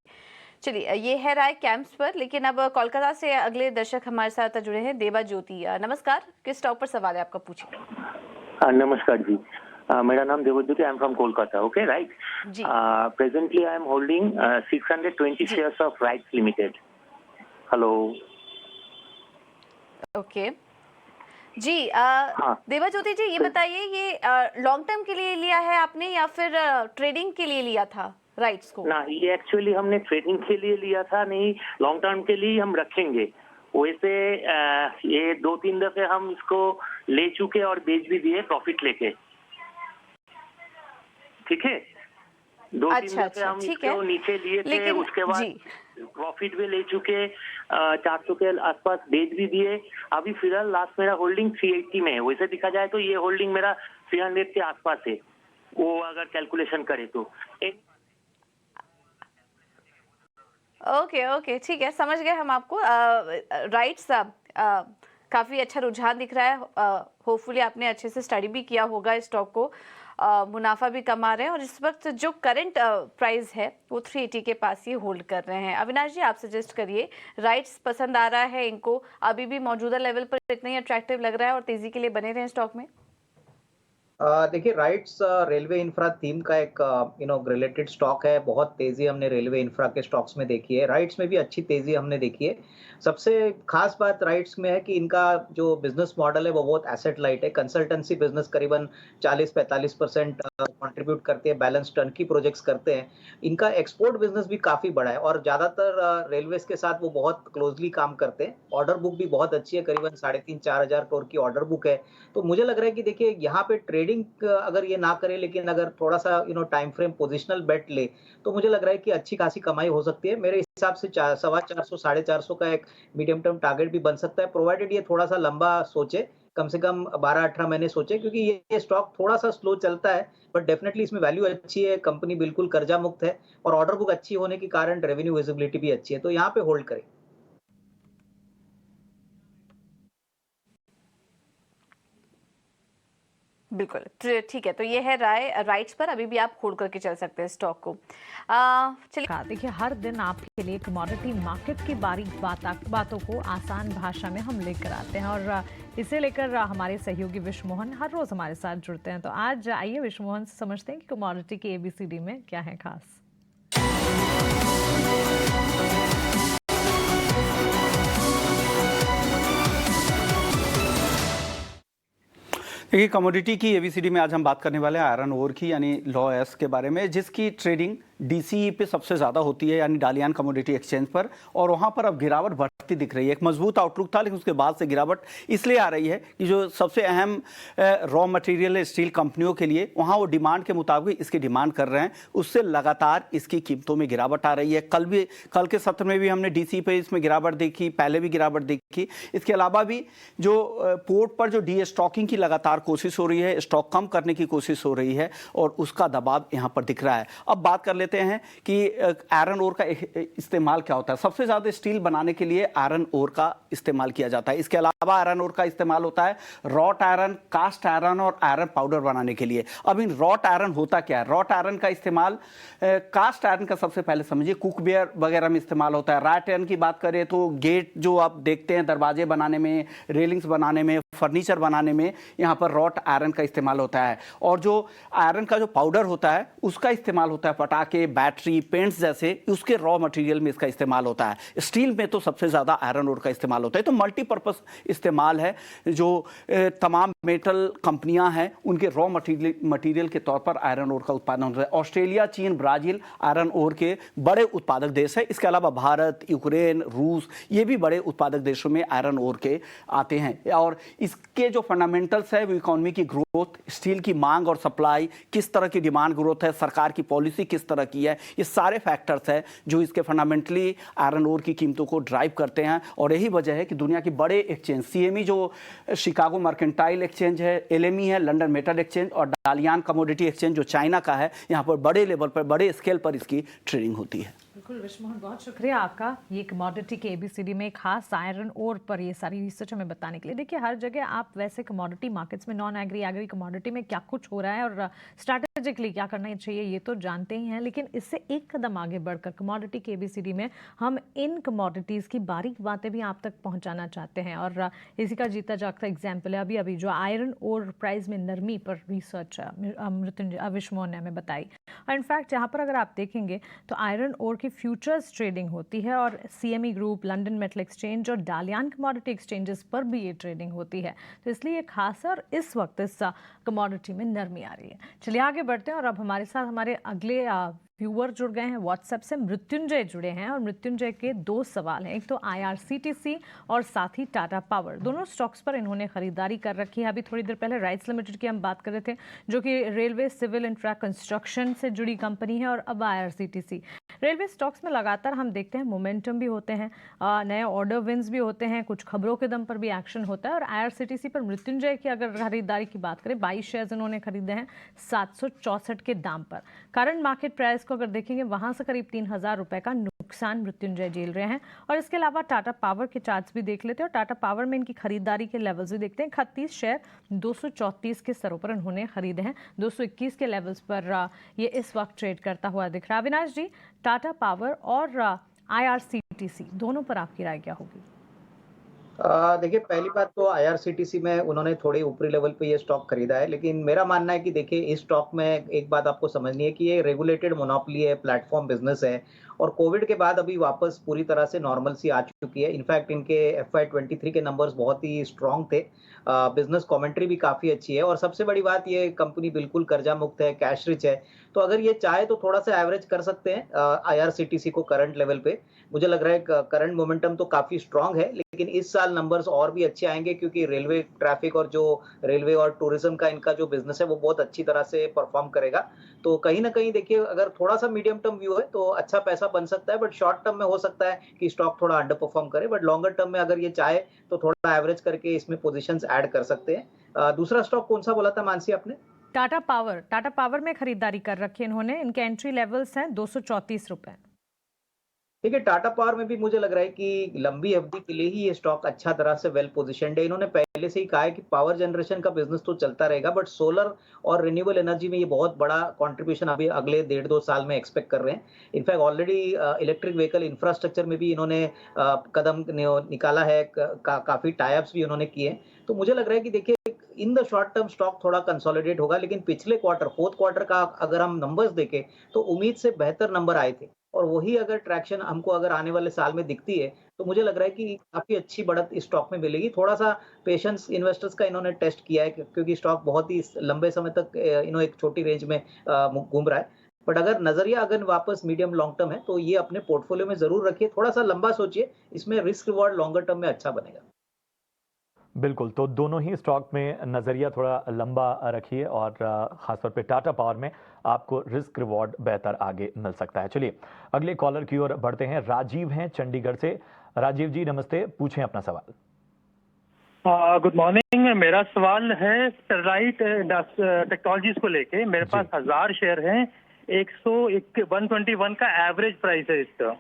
चलिए ये है राय कैंप्स पर। लेकिन अब कोलकाता से अगले दर्शक हमारे साथ जुड़े हैं। देवा ज्योति, नमस्कार, किस स्टॉक पर सवाल है आपका, पूछिए। नमस्कार जी, मेरा नाम Devjyoti, I am from Kolkata. Okay, right. Presently I am holding 620 shares of RITES Limited. Hello. Okay जी, देवा ज्योति जी ये बताइए, ये लॉन्ग टर्म के लिए लिया है आपने या फिर ट्रेडिंग के लिए लिया था राइट्स को? ना, ये एक्चुअली हमने ट्रेडिंग के लिए लिया था, नहीं लॉन्ग टर्म के लिए हम रखेंगे। वैसे ये 2-3 दफे हम इसको ले चुके और बेच भी दिए प्रॉफिट लेके। ठीक है, 2-3 दफे हम इसको नीचे लिए थे, उसके बाद प्रॉफिट भी ले चुके, 400 के आसपास बेच भी दिए। अभी फिलहाल लास्ट मेरा होल्डिंग 380 में है। वैसे दिखा जाए तो ये होल्डिंग मेरा 300 के आसपास है, वो अगर कैलकुलेशन करे तो। ओके, ठीक है, समझ गए हम आपको। राइट्स काफ़ी अच्छा रुझान दिख रहा है। होपफुली आपने अच्छे से स्टडी भी किया होगा इस स्टॉक को। मुनाफा भी कमा रहे हैं और इस वक्त जो करंट प्राइस है वो 380 के पास ही होल्ड कर रहे हैं। अविनाश जी आप सजेस्ट करिए, राइट्स पसंद आ रहा है इनको, अभी भी मौजूदा लेवल पर इतना ही अट्रैक्टिव लग रहा है और तेजी के लिए बने रहे स्टॉक में? देखिए राइट्स रेलवे इंफ्रा थीम का एक रिलेटेड स्टॉक है। बहुत तेजी हमने रेलवे इंफ्रा के स्टॉक्स में देखी है। राइट्स में भी अच्छी तेजी हमने देखी है। सबसे खास बात राइट्स में है कि इनका जो बिजनेस मॉडल है वो बहुत एसेट लाइट है। कंसल्टेंसी बिजनेस करीबन 40-45% कंट्रीब्यूट करते हैं, बैलेंस टर्नकी प्रोजेक्ट्स करते हैं। इनका एक्सपोर्ट बिजनेस भी काफी बड़ा है और ज्यादातर रेलवेज के साथ वो बहुत क्लोजली काम करते हैं। ऑर्डर बुक भी बहुत अच्छी है, करीबन 3,500-4,000 करोड़ की ऑर्डर बुक है। तो मुझे लग रहा है कि देखिए यहाँ पे ट्रेडिंग अगर ये ना करे, लेकिन अगर थोड़ा सा टाइम फ्रेम पोजिशनल बेट ले, तो मुझे लग रहा है कि अच्छी खासी कमाई हो सकती है। मेरे हिसाब से 450 450 का एक मीडियम टर्म टारगेट भी बन सकता है, प्रोवाइडेड ये थोड़ा सा लंबा सोचे, कम से कम 12-18 महीने सोचे, क्योंकि ये स्टॉक थोड़ा सा स्लो चलता है, बट डेफिनेटली इसमें वैल्यू अच्छी है। कंपनी बिल्कुल कर्जा मुक्त है और ऑर्डर बुक अच्छी होने के कारण रेवेन्यू विजिबिलिटी भी अच्छी है, तो यहाँ पे होल्ड करें। बिल्कुल ठीक है, तो ये है राय राइट्स पर। अभी भी आप होल्ड करके चल सकते हैं स्टॉक को। चलिए देखिए, हर दिन आपके लिए कमोडिटी मार्केट की बारीक बातों को आसान भाषा में हम लेकर आते हैं और इसे लेकर हमारे सहयोगी विश्व मोहन हर रोज हमारे साथ जुड़ते हैं। तो आज आइए विश्व मोहन से समझते हैं कि कमोडिटी की ABCD में क्या है खास। देखिए, कमोडिटी की ABCD में आज हम बात करने वाले हैं आयरन ओर की, यानी लॉ एस के बारे में, जिसकी ट्रेडिंग DCE पे सबसे ज़्यादा होती है, यानी डालियान कमोडिटी एक्सचेंज पर। और वहाँ पर अब गिरावट बढ़ती दिख रही है। एक मजबूत आउटलुक था, लेकिन उसके बाद से गिरावट इसलिए आ रही है कि जो सबसे अहम रॉ मटेरियल है स्टील कंपनियों के लिए, वहाँ वो डिमांड के मुताबिक इसकी डिमांड कर रहे हैं, उससे लगातार इसकी कीमतों में गिरावट आ रही है। कल के सत्र में भी हमने DCE पे इसमें गिरावट देखी, पहले भी गिरावट देखी। इसके अलावा भी जो पोर्ट पर जो डीस्टॉकिंग की लगातार कोशिश हो रही है, स्टॉक कम करने की कोशिश हो रही है और उसका दबाव यहाँ पर दिख रहा है। अब बात कर लेते हैं कि आयरन ओर का इस्तेमाल क्या होता है। सबसे ज़्यादा स्टील बनाने के लिए आयरन ओर का इस्तेमाल किया जाता है। इसके अलावा आयरन ओर का इस्तेमाल होता है रॉट आयरन, कास्ट आयरन और आयरन पाउडर बनाने के लिए। अब इन रॉट आयरन होता क्या है? रॉट आयरन का इस्तेमाल कास्ट आयरन का सबसे पहले समझिए कुकवेयर वगैरह में इस्तेमाल होता है। रॉट आयरन की बात करें तो गेट जो आप देखते हैं, दरवाजे बनाने में, रेलिंग्स बनाने में, फर्नीचर बनाने में, यहाँ पर रॉट आयरन का इस्तेमाल होता है। और जो आयरन का जो पाउडर होता है उसका इस्तेमाल होता है पटाखे, बैटरी, पेंट्स जैसे उसके रॉ मटेरियल में इसका इस्तेमाल होता है। स्टील में तो सबसे ज़्यादा आयरन ओर का इस्तेमाल होता है। तो मल्टीपर्पज़ इस्तेमाल है। जो तमाम मेटल कंपनियां हैं उनके रॉ मटेरियल के तौर पर आयरन ओर का उत्पादन होता है। ऑस्ट्रेलिया, चीन, ब्राज़ील आयरन ओर के बड़े उत्पादक देश है। इसके अलावा भारत, यूक्रेन, रूस, ये भी बड़े उत्पादक देशों में आयरन ओर के आते हैं। और इसके जो फंडामेंटल्स है वो इकोनॉमी की ग्रोथ, स्टील की मांग और सप्लाई, किस तरह की डिमांड ग्रोथ है, सरकार की पॉलिसी किस तरह की है, ये सारे फैक्टर्स हैं जो इसके फंडामेंटली आयरन ओर की कीमतों को ड्राइव करते हैं। और यही वजह है कि दुनिया की बड़े एक्सचेंज, CME जो शिकागो मर्केंटाइल एक्सचेंज है, LME है लंदन मेटल एक्सचेंज, और डालियान कमोडिटी एक्सचेंज जो चाइना का है, यहाँ पर बड़े लेवल पर, बड़े स्केल पर इसकी ट्रेडिंग होती है। बिल्कुल विश्व मोहन, बहुत शुक्रिया आपका ये कमोडिटी के ABCD में खास आयरन ओर पर ये सारी रिसर्च हमें बताने के लिए। देखिए, हर जगह आप वैसे कमोडिटी मार्केट्स में, नॉन एग्री, एग्री कमोडिटी में क्या कुछ हो रहा है और स्ट्रैटेजिकली क्या करना चाहिए ये तो जानते ही हैं, लेकिन इससे एक कदम आगे बढ़कर कमोडिटी के ABCD में हम इन कमोडिटीज़ की बारीक बातें भी आप तक पहुँचाना चाहते हैं। और इसी का जीता जागता एग्जाम्पल है अभी जो आयरन ओर प्राइस में नरमी पर रिसर्च मृत्युंजय विश्व मोहन ने हमें बताई। और इनफैक्ट यहाँ पर अगर आप देखेंगे तो आयरन ओर की फ्यूचर्स ट्रेडिंग होती है और CME group, London metal exchange और डालियान कमोडिटी एक्सचेंजेस पर भी ये ट्रेडिंग होती है। तो इसलिए ये खास है और इस वक्त इस कमोडिटी में नरमी आ रही है। चलिए आगे बढ़ते हैं और अब हमारे साथ हमारे अगले व्यूअर जुड़ गए हैं व्हाट्सएप से। मृत्युंजय जुड़े हैं और मृत्युंजय के दो सवाल हैं। एक तो IRCTC और साथ ही टाटा पावर, दोनों स्टॉक्स पर इन्होंने खरीदारी कर रखी है। अभी थोड़ी देर पहले राइट्स लिमिटेड की हम बात कर रहे थे जो कि रेलवे सिविल इंफ्रा कंस्ट्रक्शन से जुड़ी कंपनी है, और अब IRCTC। रेलवे स्टॉक्स में लगातार हम देखते हैं मोमेंटम भी होते हैं, नए ऑर्डर विन्स भी होते हैं, कुछ खबरों के दम पर भी एक्शन होता है। और IRCTC पर मृत्युंजय की अगर खरीदारी की बात करें, 22 शेयर्स इन्होंने खरीदे हैं 764 के दाम पर। करंट मार्केट प्राइस को अगर देखेंगे वहां से करीब 3000 रुपए का नुकसान मृत्युंजय झेल रहे हैं। और इसके अलावा टाटा पावर के चार्ट्स भी देख लेते हैं और टाटा पावर में इनकी खरीदारी के लेवल्स भी देखते हैं। 31 शेयर 234 के स्तरों पर इन्होंने खरीदे हैं, 221 के लेवल्स पर ये इस वक्त ट्रेड करता हुआ दिख रहा है। अविनाश जी, टाटा पावर और IRCTC दोनों पर आपकी राय क्या होगी? देखिए पहली बात तो आईआरसीटीसी में उन्होंने थोड़े ऊपरी लेवल पे ये स्टॉक खरीदा है, लेकिन मेरा मानना है कि देखिए इस स्टॉक में एक बात आपको समझनी है कि ये रेगुलेटेड मोनोपोली है, प्लेटफॉर्म बिज़नेस है और कोविड के बाद अभी वापस पूरी तरह से नॉर्मलसी आ चुकी है। इनफैक्ट इनके एफवाई 23 के नंबर्स बहुत ही स्ट्रॉन्ग थे। बिज़नेस कमेंट्री भी काफ़ी अच्छी है और सबसे बड़ी बात ये कंपनी बिल्कुल कर्जा मुक्त है, कैश रिच है। तो अगर ये चाहे तो थोड़ा-सा एवरेज कर सकते हैं आईआरसीटीसी को करंट लेवल पे। मुझे लग रहा है क करंट मोमेंटम तो काफ़ी स्ट्रॉन्ग है, लेकिन इस साल नंबर्स और भी अच्छे आएँगे क्योंकि रेलवे ट्रैफ़िक और जो रेलवे और टूरिज़्म का इनका जो बिज़नेस है, वो बहुत अच्छी तरह से परफ़ॉर्म करेगा। तो कहीं न कहीं देखिए अगर थोड़ा-सा मीडियम टर्म व्यू है, तो अच्छा पैसा बन सकता है, बट शॉर्ट टर्म में हो सकता है कि स्टॉक थोड़ा अंडर परफ़ॉर्म करे, बट लॉन्गर टर्म में अगर ये चाहे, तो थोड़ा एवरेज करके इसमें पोज़ीशंस ऐड कर सकते हैं। दूसरा स्टॉक कौन-सा बोला था मानसी आपने? टाटा पावर में खरीदारी कर रखी है इन्होंने। इनके एंट्री लेवल्स हैं 234 रुपए। देखिए, टाटा पावर में भी मुझे लग रहा है कि लंबी अवधि के लिए ही ये स्टॉक अच्छा तरह से वेल पोज़िशन्ड है। इन्होंने पहले से ही कहा है कि पावर जनरेशन का बिज़नेस तो चलता रहेगा, बट सोलर और रिन्यूएबल एनर्जी में ये बहुत बड़ा कंट्रीब्यूशन अभी अगले 1.5-2 साल में एक्सपेक्ट कर रहे हैं। In fact already electric vehicle infrastructure में भी इन्होंने कदम निकाला है, काफ़ी टाई अप्स भी उन्होंने किए हैं। तो मुझे लग रहा है कि देखिए in the short term stock थोड़ा कंसोलिडेट होगा, लेकिन पिछले क्वार्टर, फोर्थ क्वार्टर का अगर हम नंबर्स देखें, तो उम्मीद से बेहतर नंबर आए थे। और वही अगर ट्रैक्शन हमको अगर आने वाले साल में दिखती है, तो मुझे लग रहा है कि काफ़ी अच्छी बढ़त इस स्टॉक में मिलेगी। थोड़ा-सा पेशेंस इन्वेस्टर्स का इन्होंने टेस्ट किया है क्योंकि स्टॉक बहुत ही लंबे समय तक एक छोटी रेंज में घूम रहा है। बट अगर नज़रिया अगर वापस मीडियम लॉन्ग टर्म है, तो ये अपने पोर्टफोलियो में ज़रूर रखिए। थोड़ा-सा लंबा सोचिए, इसमें रिस्क रिवार्ड लॉन्गर टर्म में अच्छा बनेगा। बिल्कुल, तो दोनों ही स्टॉक में नज़रिया थोड़ा लंबा रखिए और ख़ासतौर पे टाटा पावर में आपको रिस्क रिवॉर्ड बेहतर आगे मिल सकता है। चलिए, अगले कॉलर की ओर बढ़ते हैं। राजीव हैं चंडीगढ़ से। राजीव जी नमस्ते, पूछें अपना सवाल। Good morning. मेरा सवाल है स्टरलाइट टेक्नोलॉजीज को लेके। मेरे पास 1000 शेयर हैं, 121 का एवरेज प्राइस है इसका।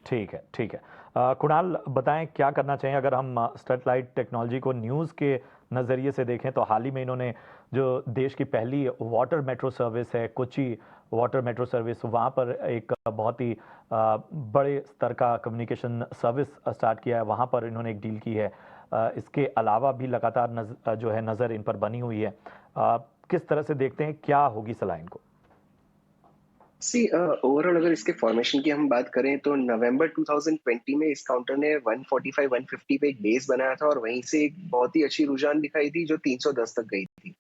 ठीक है, ठीक है। कुणाल बताएं क्या करना चाहिए अगर हम स्टरलाइट टेक्नोलॉजी को न्यूज़ के नज़रिए से देखें तो हाल ही में इन्होंने जो देश की पहली वाटर मेट्रो सर्विस है, कोच्चि वाटर मेट्रो सर्विस, वहाँ पर एक बहुत ही बड़े स्तर का कम्युनिकेशन सर्विस स्टार्ट किया है, वहाँ पर इन्होंने एक डील की है। इसके अलावा भी लगातार जो है नज़र इन पर बनी हुई है। किस तरह से देखते हैं, क्या होगी सलाह इनको? ओवरऑल अगर इसके फॉर्मेशन की हम बात करें तो नवंबर 2020 में इस काउंटर ने 145-150 पे एक बेस बनाया था और वहीं से एक बहुत ही अच्छी रुझान दिखाई थी जो 310 तक गई थी।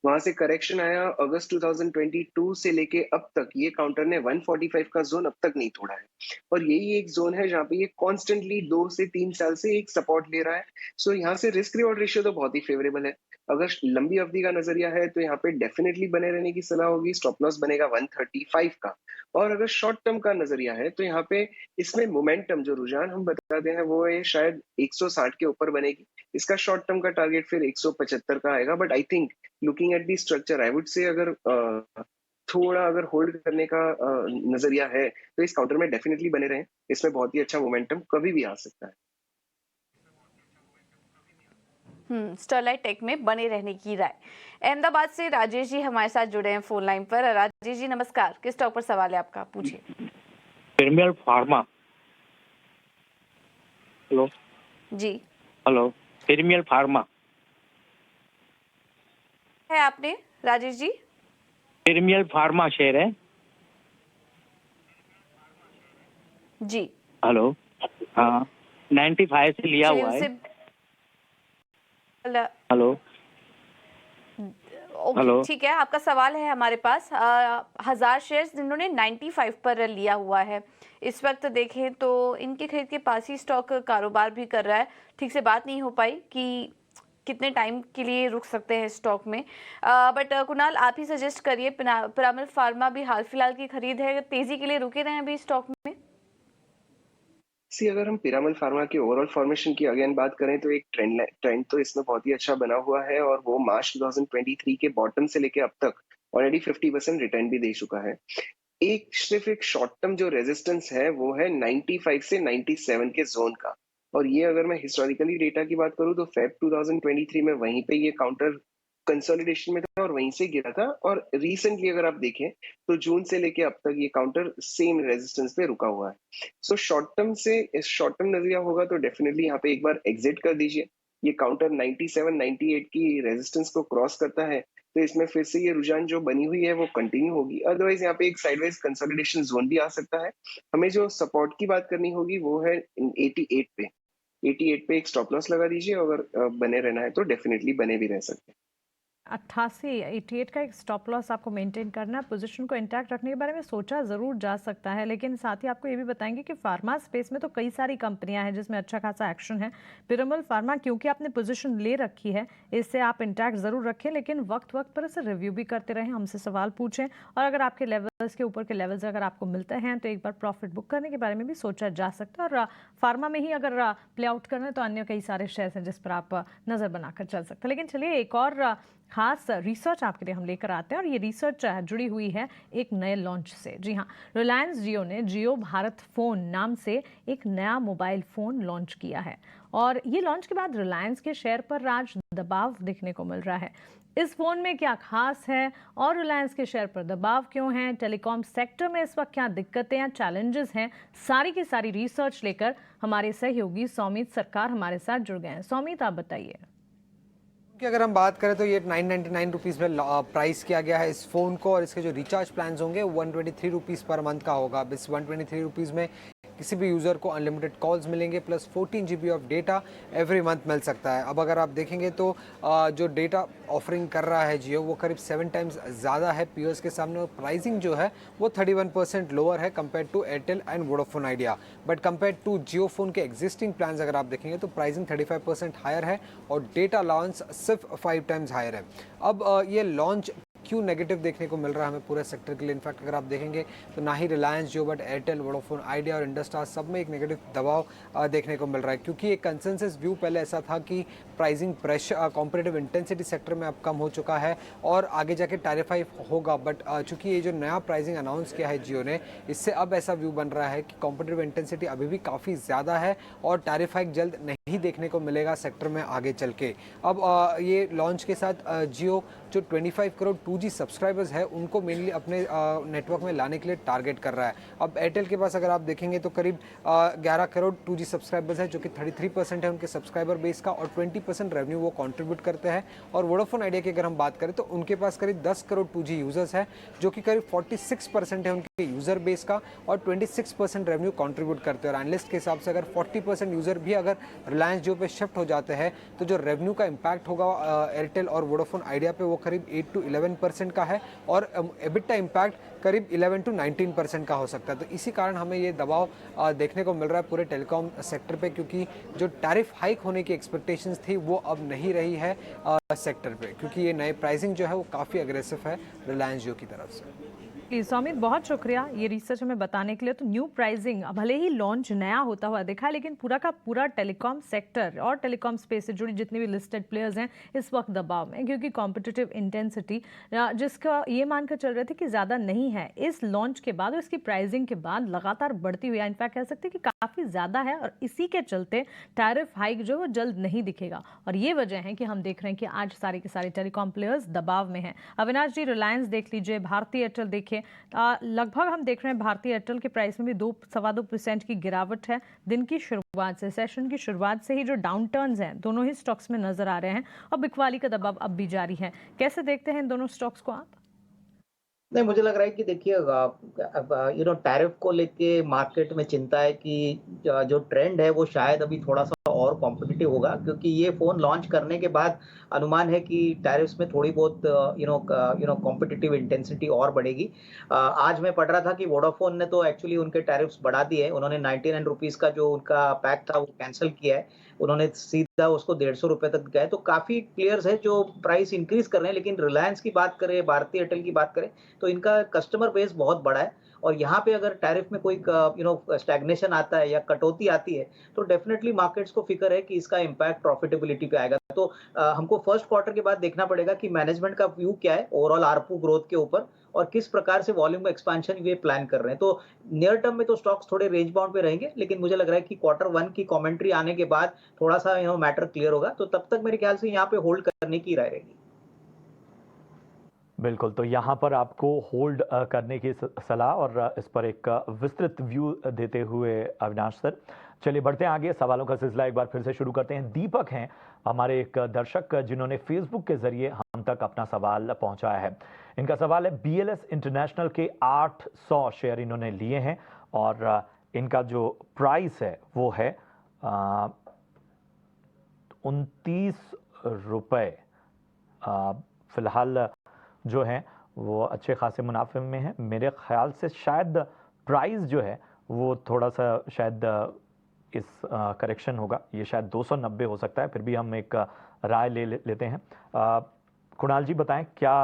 वहां से करेक्शन आया अगस्त 2022 से लेके अब तक ये काउंटर ने 145 का जोन अब तक नहीं तोड़ा है और यही एक जोन है जहाँ पे ये कॉन्स्टेंटली 2 से 3 साल से एक सपोर्ट ले रहा है। सो यहाँ से रिस्क रिवॉर्ड रेशियो तो बहुत ही फेवरेबल है। अगर लंबी अवधि का नजरिया है तो यहाँ पे डेफिनेटली बने रहने की सलाह होगी। स्टॉप लॉस बनेगा 135 का। और अगर शॉर्ट टर्म का नजरिया है तो यहाँ पे इसमें मोमेंटम जो रुझान हम बताते हैं वो है शायद 160 के ऊपर बनेगी। इसका शॉर्ट टर्म का टारगेट फिर 175 का आएगा। But I think looking at the structure I would say अगर थोड़ा अगर होल्ड करने का नजरिया है तो इस काउंटर में डेफिनेटली बने रहें। इसमें बहुत ही अच्छा मोमेंटम कभी भी आ सकता है। स्टरलाइट टेक में बने रहने की राय। अहमदाबाद से राजेश जी हमारे साथ जुड़े हैं फोन लाइन पर। राजेश जी नमस्कार, किस स्टॉक पर सवाल है आपका, पूछिए। Pyramid pharma. हेलो जी हेलो, पिरामिड फार्मा है आपने Rajesh ji? Pyramid pharma share है जी। हेलो, हाँ 95 से लिया हुआ है। हेलो ओके, ठीक है, आपका सवाल है हमारे पास। 1000 शेयर्स इन्होंने 95 पर लिया हुआ है। इस वक्त देखें तो इनके खरीद के पास ही स्टॉक कारोबार भी कर रहा है। ठीक से बात नहीं हो पाई कि कितने टाइम के लिए रुक सकते हैं स्टॉक में। बट कुणाल आप ही सजेस्ट करिए, पिरामिड फार्मा भी हाल फिलहाल की खरीद है, तेजी के लिए रुके रहे हैं अभी स्टॉक में? अगर हम पिरामिड फार्मा के ओवरऑल फॉर्मेशन की अगेन बात करें तो एक ट्रेंड तो इसमें बहुत ही अच्छा बना हुआ है और वो मार्च 2023 के बॉटम से लेके अब तक ऑलरेडी 50% रिटर्न भी दे चुका है। सिर्फ एक शॉर्ट टर्म जो रेजिस्टेंस है वो है 95 से 97 के जोन का। और ये अगर मैं हिस्टोरिकली डेटा की बात करूं तो फेब 2023 में वहीं पे ये काउंटर कंसोलिडेशन में था और वहीं से गिरा था, और रिसेंटली अगर आप देखें तो जून से लेके अब तक ये काउंटर सेम रेजिस्टेंस पे रुका हुआ है। सो शॉर्ट टर्म नजरिया होगा तो डेफिनेटली यहाँ पे एक बार एग्जिट कर दीजिए। ये काउंटर 97 98 की रेजिस्टेंस को क्रॉस करता है तो इसमें फिर से ये रुझान जो बनी हुई है वो कंटिन्यू होगी, अदरवाइज यहाँ पे एक साइडवाइज कंसोलिडेशन जोन भी आ सकता है। हमें जो सपोर्ट की बात करनी होगी वो है 88 पे। 88 पे एक स्टॉप लॉस लगा दीजिए, अगर बने रहना है तो डेफिनेटली बने भी रह सकते हैं। 88 का एक स्टॉप लॉस आपको मेंटेन करना है। पोजीशन को इंटैक्ट रखने के बारे में सोचा ज़रूर जा सकता है, लेकिन साथ ही आपको ये भी बताएंगे कि फार्मा स्पेस में तो कई सारी कंपनियां हैं जिसमें अच्छा खासा एक्शन है। पिरामल फार्मा क्योंकि आपने पोजीशन ले रखी है, इससे आप इंटैक्ट ज़रूर रखें, लेकिन वक्त वक्त पर इसे रिव्यू भी करते रहें, हमसे सवाल पूछें, और अगर आपके लेवल्स के ऊपर के लेवल्स अगर आपको मिलते हैं तो एक बार प्रॉफिट बुक करने के बारे में भी सोचा जा सकता है। और फार्मा में ही अगर प्ले आउट करना है तो अन्य कई सारे शेयर्स हैं जिस पर आप नज़र बनाकर चल सकते हैं। लेकिन चलिए एक और खास रिसर्च आपके लिए हम लेकर आते हैं, और ये रिसर्च जुड़ी हुई है एक नए लॉन्च से। जी हाँ, रिलायंस जियो ने जियो भारत फ़ोन नाम से एक नया मोबाइल फ़ोन लॉन्च किया है, और ये लॉन्च के बाद रिलायंस के शेयर पर आज दबाव देखने को मिल रहा है। इस फ़ोन में क्या खास है और रिलायंस के शेयर पर दबाव क्यों है, टेलीकॉम सेक्टर में इस वक्त क्या दिक्कतें या चैलेंजेस हैं, सारी की सारी रिसर्च लेकर हमारे सहयोगी सौमित सरकार हमारे साथ जुड़ गए हैं। सौमित, आप बताइए कि अगर हम बात करें तो ये 999 रुपीज़ में प्राइस किया गया है इस फ़ोन को, और इसके जो रिचार्ज प्लान्स होंगे 123 रुपीज़ पर मंथ का होगा। अब इस 123 रुपीज़ में किसी भी यूज़र को अनलिमिटेड कॉल्स मिलेंगे plus 14 GB of data every month मिल सकता है। अब अगर आप देखेंगे तो जो डेटा ऑफरिंग कर रहा है जियो वो करीब 7 टाइम्स ज़्यादा है पीयर्स के सामने, और प्राइसिंग जो है वो 31% लोअर है compare to Airtel and Vodafone Idea. But compare to Jio phone के एग्जिस्टिंग प्लान्स अगर आप देखेंगे तो प्राइसिंग 35% हायर है और डेटा अलाउंस सिर्फ 5 टाइम्स हायर है। अब ये लॉन्च क्यों नेगेटिव देखने को मिल रहा है हमें पूरे सेक्टर के लिए? इनफैक्ट अगर आप देखेंगे तो ना ही रिलायंस जियो बट एयरटेल, वोडाफोन आइडिया और इंडस्टार सब में एक नेगेटिव दबाव देखने को मिल रहा है, क्योंकि एक कंसेंसस व्यू पहले ऐसा था कि pricing pressure competitive intensity sector में अब कम हो चुका है और आगे जाके टैरिफ हाइक होगा। बट चूंकि ये जो नया प्राइसिंग अनाउंस किया है जियो ने, इससे अब ऐसा व्यू बन रहा है कि कॉम्पिटिटिव इंटेंसिटी अभी भी काफ़ी ज़्यादा है और टैरिफ हाइक जल्द नहीं देखने को मिलेगा सेक्टर में आगे चल के। अब ये लॉन्च के साथ जियो जो 25 करोड़ 2G सब्सक्राइबर्स है उनको मेनली अपने नेटवर्क में लाने के लिए टारगेट कर रहा है। अब एयरटेल के पास अगर आप देखेंगे तो करीब 11 करोड़ 2G सब्सक्राइबर्स है, जो कि 33% है उनके सब्सक्राइबर बेस का, और 20% रेवेन्यू वो कंट्रीब्यूट करते हैं। और वोडाफोन आइडिया की अगर हम बात करें तो उनके पास करीब 10 करोड़ 2G यूजर्स है, जो कि करीब 46% है उनके यूजर बेस का, और 26% रेवेन्यू कंट्रीब्यूट करते हैं। और एनालिस्ट के हिसाब से अगर 40% यूजर भी अगर रिलायंस जियो पे शिफ्ट हो जाते हैं तो जो रेवेन्यू का इम्पैक्ट होगा एयरटेल और वोडाफोन आइडिया पे वो करीब 8 to 11% का है, और एबिटा इम्पैक्ट करीब 11 to 19% का हो सकता है। तो इसी कारण हमें ये दबाव देखने को मिल रहा है पूरे टेलीकॉम सेक्टर पे, क्योंकि जो टैरिफ हाइक होने की एक्सपेक्टेशंस थी वो अब नहीं रही है सेक्टर पे, क्योंकि ये नए प्राइसिंग जो है वो काफ़ी अग्रेसिव है रिलायंस जियो की तरफ से। सौमित, बहुत शुक्रिया ये रिसर्च हमें बताने के लिए। तो न्यू प्राइसिंग भले ही लॉन्च नया होता हुआ दिखा है, लेकिन पूरा का पूरा टेलीकॉम सेक्टर और टेलीकॉम स्पेस से जुड़ी जितने भी लिस्टेड प्लेयर्स हैं इस वक्त दबाव में, क्योंकि कॉम्पिटिटिव इंटेंसिटी जिसका ये मानकर चल रहे थे कि ज़्यादा नहीं है, इस लॉन्च के बाद और इसकी प्राइसिंग के बाद लगातार बढ़ती हुई, इनफैक्ट कह सकते हैं कि काफ़ी ज़्यादा है, और इसी के चलते टैरिफ हाइक जो वो जल्द नहीं दिखेगा। और ये वजह है कि हम देख रहे हैं कि आज सारे के सारे टेलीकॉम प्लेयर्स दबाव में हैं। अविनाश जी, रिलायंस देख लीजिए, भारतीय एयरटेल देखिए, लगभग हम देख रहे हैं भारतीय एयरटेल के प्राइस में भी 2-2.25% की गिरावट है दिन की शुरुआत से। सेशन की शुरुआत से ही जो डाउन टर्न्स हैं दोनों ही स्टॉक्स में नजर आ रहे हैं, और बिकवाली का दबाव अब भी जारी है। कैसे देखते हैं इन दोनों स्टॉक्स को आप? नहीं, मुझे लग रहा है कि देखिए टैरिफ को लेके मार्केट में चिंता है कि जो ट्रेंड है वो शायद अभी थोड़ा सा और कॉम्पिटिटिव होगा, क्योंकि ये फोन लॉन्च करने के बाद अनुमान है कि टैरिफ्स में थोड़ी बहुत कॉम्पिटिटिव इंटेंसिटी और बढ़ेगी। आज मैं पढ़ रहा था कि वोडाफोन ने तो एक्चुअली उनके टैरिफ्स बढ़ा दिए हैं, उन्होंने 99 रुपीज़ का जो उनका पैक था वो कैंसिल किया है, उन्होंने सीधा उसको 150 रुपए तक गए। तो काफ़ी प्लेयर्स है जो प्राइस इंक्रीज कर रहे हैं, लेकिन रिलायंस की बात करें, भारतीय एयरटेल की बात करें तो इनका कस्टमर बेस बहुत बड़ा है, और यहाँ पे अगर टैरिफ में कोई स्टैग्नेशन आता है या कटौती आती है तो डेफिनेटली मार्केट्स को फिक्र है कि इसका इम्पैक्ट प्रॉफिटेबिलिटी पे आएगा। तो हमको फर्स्ट क्वार्टर के बाद देखना पड़ेगा कि मैनेजमेंट का व्यू क्या है ओवरऑल आरपू ग्रोथ के ऊपर, और किस प्रकार से वॉल्यूम एक्सपेंशन ये प्लान कर रहे हैं। तो नियर टर्म में तो स्टॉक्स थोड़े रेंज बाउंड पे रहेंगे, लेकिन मुझे लग रहा है कि Q1 की कमेंट्री आने के बाद थोड़ा सा मैटर क्लियर होगा, तो तब तक मेरे ख्याल से यहाँ पे होल्ड करने की राय रहेगी। बिल्कुल, तो यहाँ पर आपको होल्ड करने की सलाह और इस पर एक विस्तृत व्यू देते हुए अविनाश सर, चलिए बढ़ते हैं आगे। सवालों का सिलसिला एक बार फिर से शुरू करते हैं। दीपक हैं हमारे एक दर्शक जिन्होंने फेसबुक के जरिए हम तक अपना सवाल पहुंचाया है। इनका सवाल है, BLS इंटरनेशनल के 800 शेयर इन्होंने लिए हैं और इनका जो प्राइस है वो है 29 रुपये। फिलहाल जो है वो अच्छे खासे मुनाफे में है। मेरे ख्याल से शायद प्राइस जो है वो थोड़ा सा शायद इस करेक्शन होगा, ये शायद 290 हो सकता है। फिर भी हम एक राय लेते हैं। कुणाल जी बताएं क्या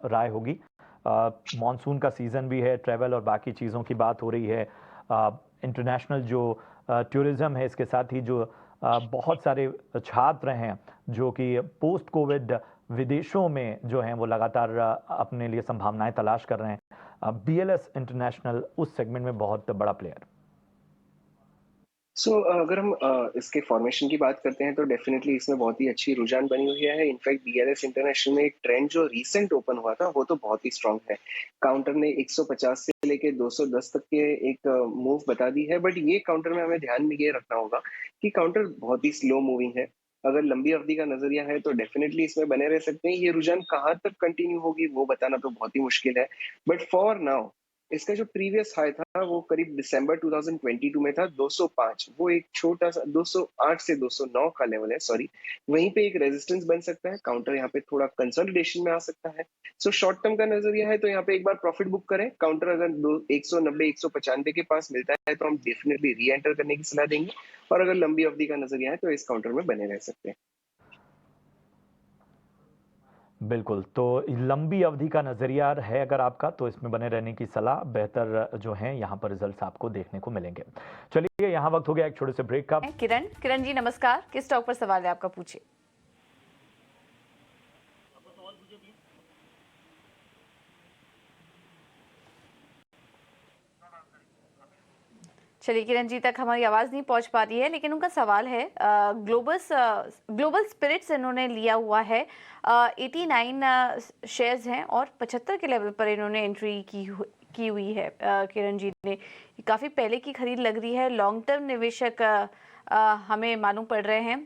राय होगी। मॉनसून का सीज़न भी है, ट्रैवल और बाकी चीज़ों की बात हो रही है। इंटरनेशनल जो टूरिज़्म है, इसके साथ ही जो बहुत सारे छात्र हैं जो कि पोस्ट कोविड विदेशों में जो हैं वो लगातार अपने लिए संभावनाएं तलाश कर रहे हैं। BLS इंटरनेशनल उस सेगमेंट में बहुत बड़ा प्लेयर। अगर हम इसके फॉर्मेशन की बात करते हैं तो डेफिनेटली इसमें बहुत ही अच्छी रुझान बनी हुई है। इनफैक्ट BLS इंटरनेशनल में एक ट्रेंड जो रिसेंट ओपन हुआ था वो तो बहुत ही स्ट्रांग है। काउंटर ने 150 से लेके 210 तक के एक मूव बता दी है, बट ये काउंटर में हमें ध्यान में ये रखना होगा कि काउंटर बहुत ही स्लो मूविंग है। अगर लंबी अवधि का नजरिया है तो डेफिनेटली इसमें बने रह सकते हैं। ये रुझान कहाँ तक कंटिन्यू होगी वो बताना तो बहुत ही मुश्किल है, बट फॉर नाउ इसका जो प्रीवियस हाई था वो करीब दिसंबर 2022 में था 205। वो एक छोटा सा 208 से 209 का लेवल है, सॉरी, वहीं पे एक रेजिस्टेंस बन सकता है। काउंटर यहाँ पे थोड़ा कंसोलिडेशन में आ सकता है। शॉर्ट टर्म का नजरिया है तो यहाँ पे एक बार प्रॉफिट बुक करें। काउंटर अगर 190 195 के पास मिलता है तो हम डेफिनेटली री एंटर करने की सलाह देंगे, और अगर लंबी अवधि का नजरिया है तो इस काउंटर में बने रह सकते हैं। बिल्कुल, तो लंबी अवधि का नज़रिया है अगर आपका तो इसमें बने रहने की सलाह बेहतर जो है, यहाँ पर रिजल्ट्स आपको देखने को मिलेंगे। चलिए यहाँ वक्त हो गया एक छोटे से ब्रेक का। किरण जी नमस्कार, किस स्टॉक पर सवाल है आपका, पूछिए। चलिए किरण जी तक हमारी आवाज़ नहीं पहुंच पा रही है, लेकिन उनका सवाल है ग्लोबल स्पिरिट्स इन्होंने लिया हुआ है। 89 शेयर्स हैं और 75 के लेवल पर इन्होंने एंट्री की हुई है। किरण जी ने काफ़ी पहले की खरीद लग रही है। लॉन्ग टर्म निवेशक हमें मालूम पड़ रहे हैं।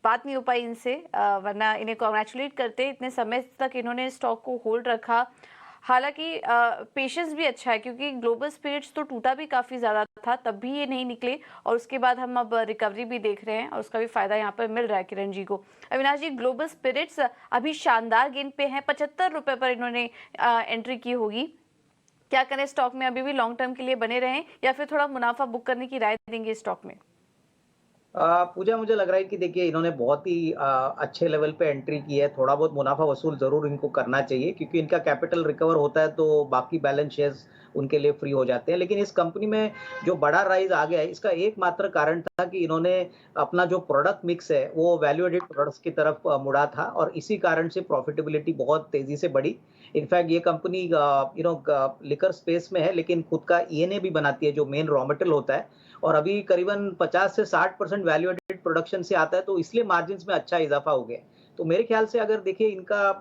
बात नहीं हो पाई इनसे, वरना इन्हें कॉन्ग्रेचुलेट करते। इतने समय तक इन्होंने स्टॉक को होल्ड रखा। हालांकि पेशेंस भी अच्छा है, क्योंकि ग्लोबल स्पिरिट्स तो टूटा भी काफ़ी ज़्यादा था, तब भी ये नहीं निकले, और उसके बाद हम अब रिकवरी भी देख रहे हैं और उसका भी फ़ायदा यहाँ पर मिल रहा है किरण जी को। अविनाश जी, ग्लोबल स्पिरिट्स अभी शानदार गेन पे हैं, 75 रुपये पर इन्होंने एंट्री की होगी। क्या करें स्टॉक में, अभी भी लॉन्ग टर्म के लिए बने रहें या फिर थोड़ा मुनाफा बुक करने की राय देंगे स्टॉक में? पूजा, मुझे लग रहा है कि देखिए इन्होंने बहुत ही अच्छे लेवल पे एंट्री की है। थोड़ा बहुत मुनाफा वसूल जरूर इनको करना चाहिए, क्योंकि इनका कैपिटल रिकवर होता है तो बाकी बैलेंस शेयर्स उनके लिए फ्री हो जाते हैं। लेकिन इस कंपनी में जो बड़ा राइज आ गया है, इसका एकमात्र कारण था कि इन्होंने अपना जो प्रोडक्ट मिक्स है वो वैल्यू एडेड प्रोडक्ट्स की तरफ मुड़ा था, और इसी कारण से प्रॉफिटेबिलिटी बहुत तेजी से बढ़ी। इनफैक्ट ये कंपनी लिकर स्पेस में है, लेकिन खुद का ENA भी बनाती है जो मेन रॉ मटेरियल होता है, और अभी करीबन 50 से 60% वैल्यू एडेड प्रोडक्शन से आता है, तो इसलिए मार्जिन्स में अच्छा इजाफा हो गया। तो मेरे ख्याल से अगर देखिए इनका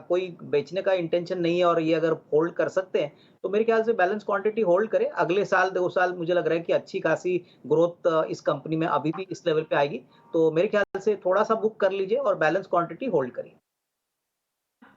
कोई बेचने का इंटेंशन नहीं है और ये अगर होल्ड कर सकते हैं तो मेरे ख्याल से बैलेंस क्वांटिटी होल्ड करें। अगले साल 2 साल मुझे लग रहा है कि अच्छी खासी ग्रोथ इस कंपनी में अभी भी इस लेवल पे आएगी। तो मेरे ख्याल से थोड़ा सा बुक कर लीजिए और बैलेंस क्वांटिटी होल्ड करिए।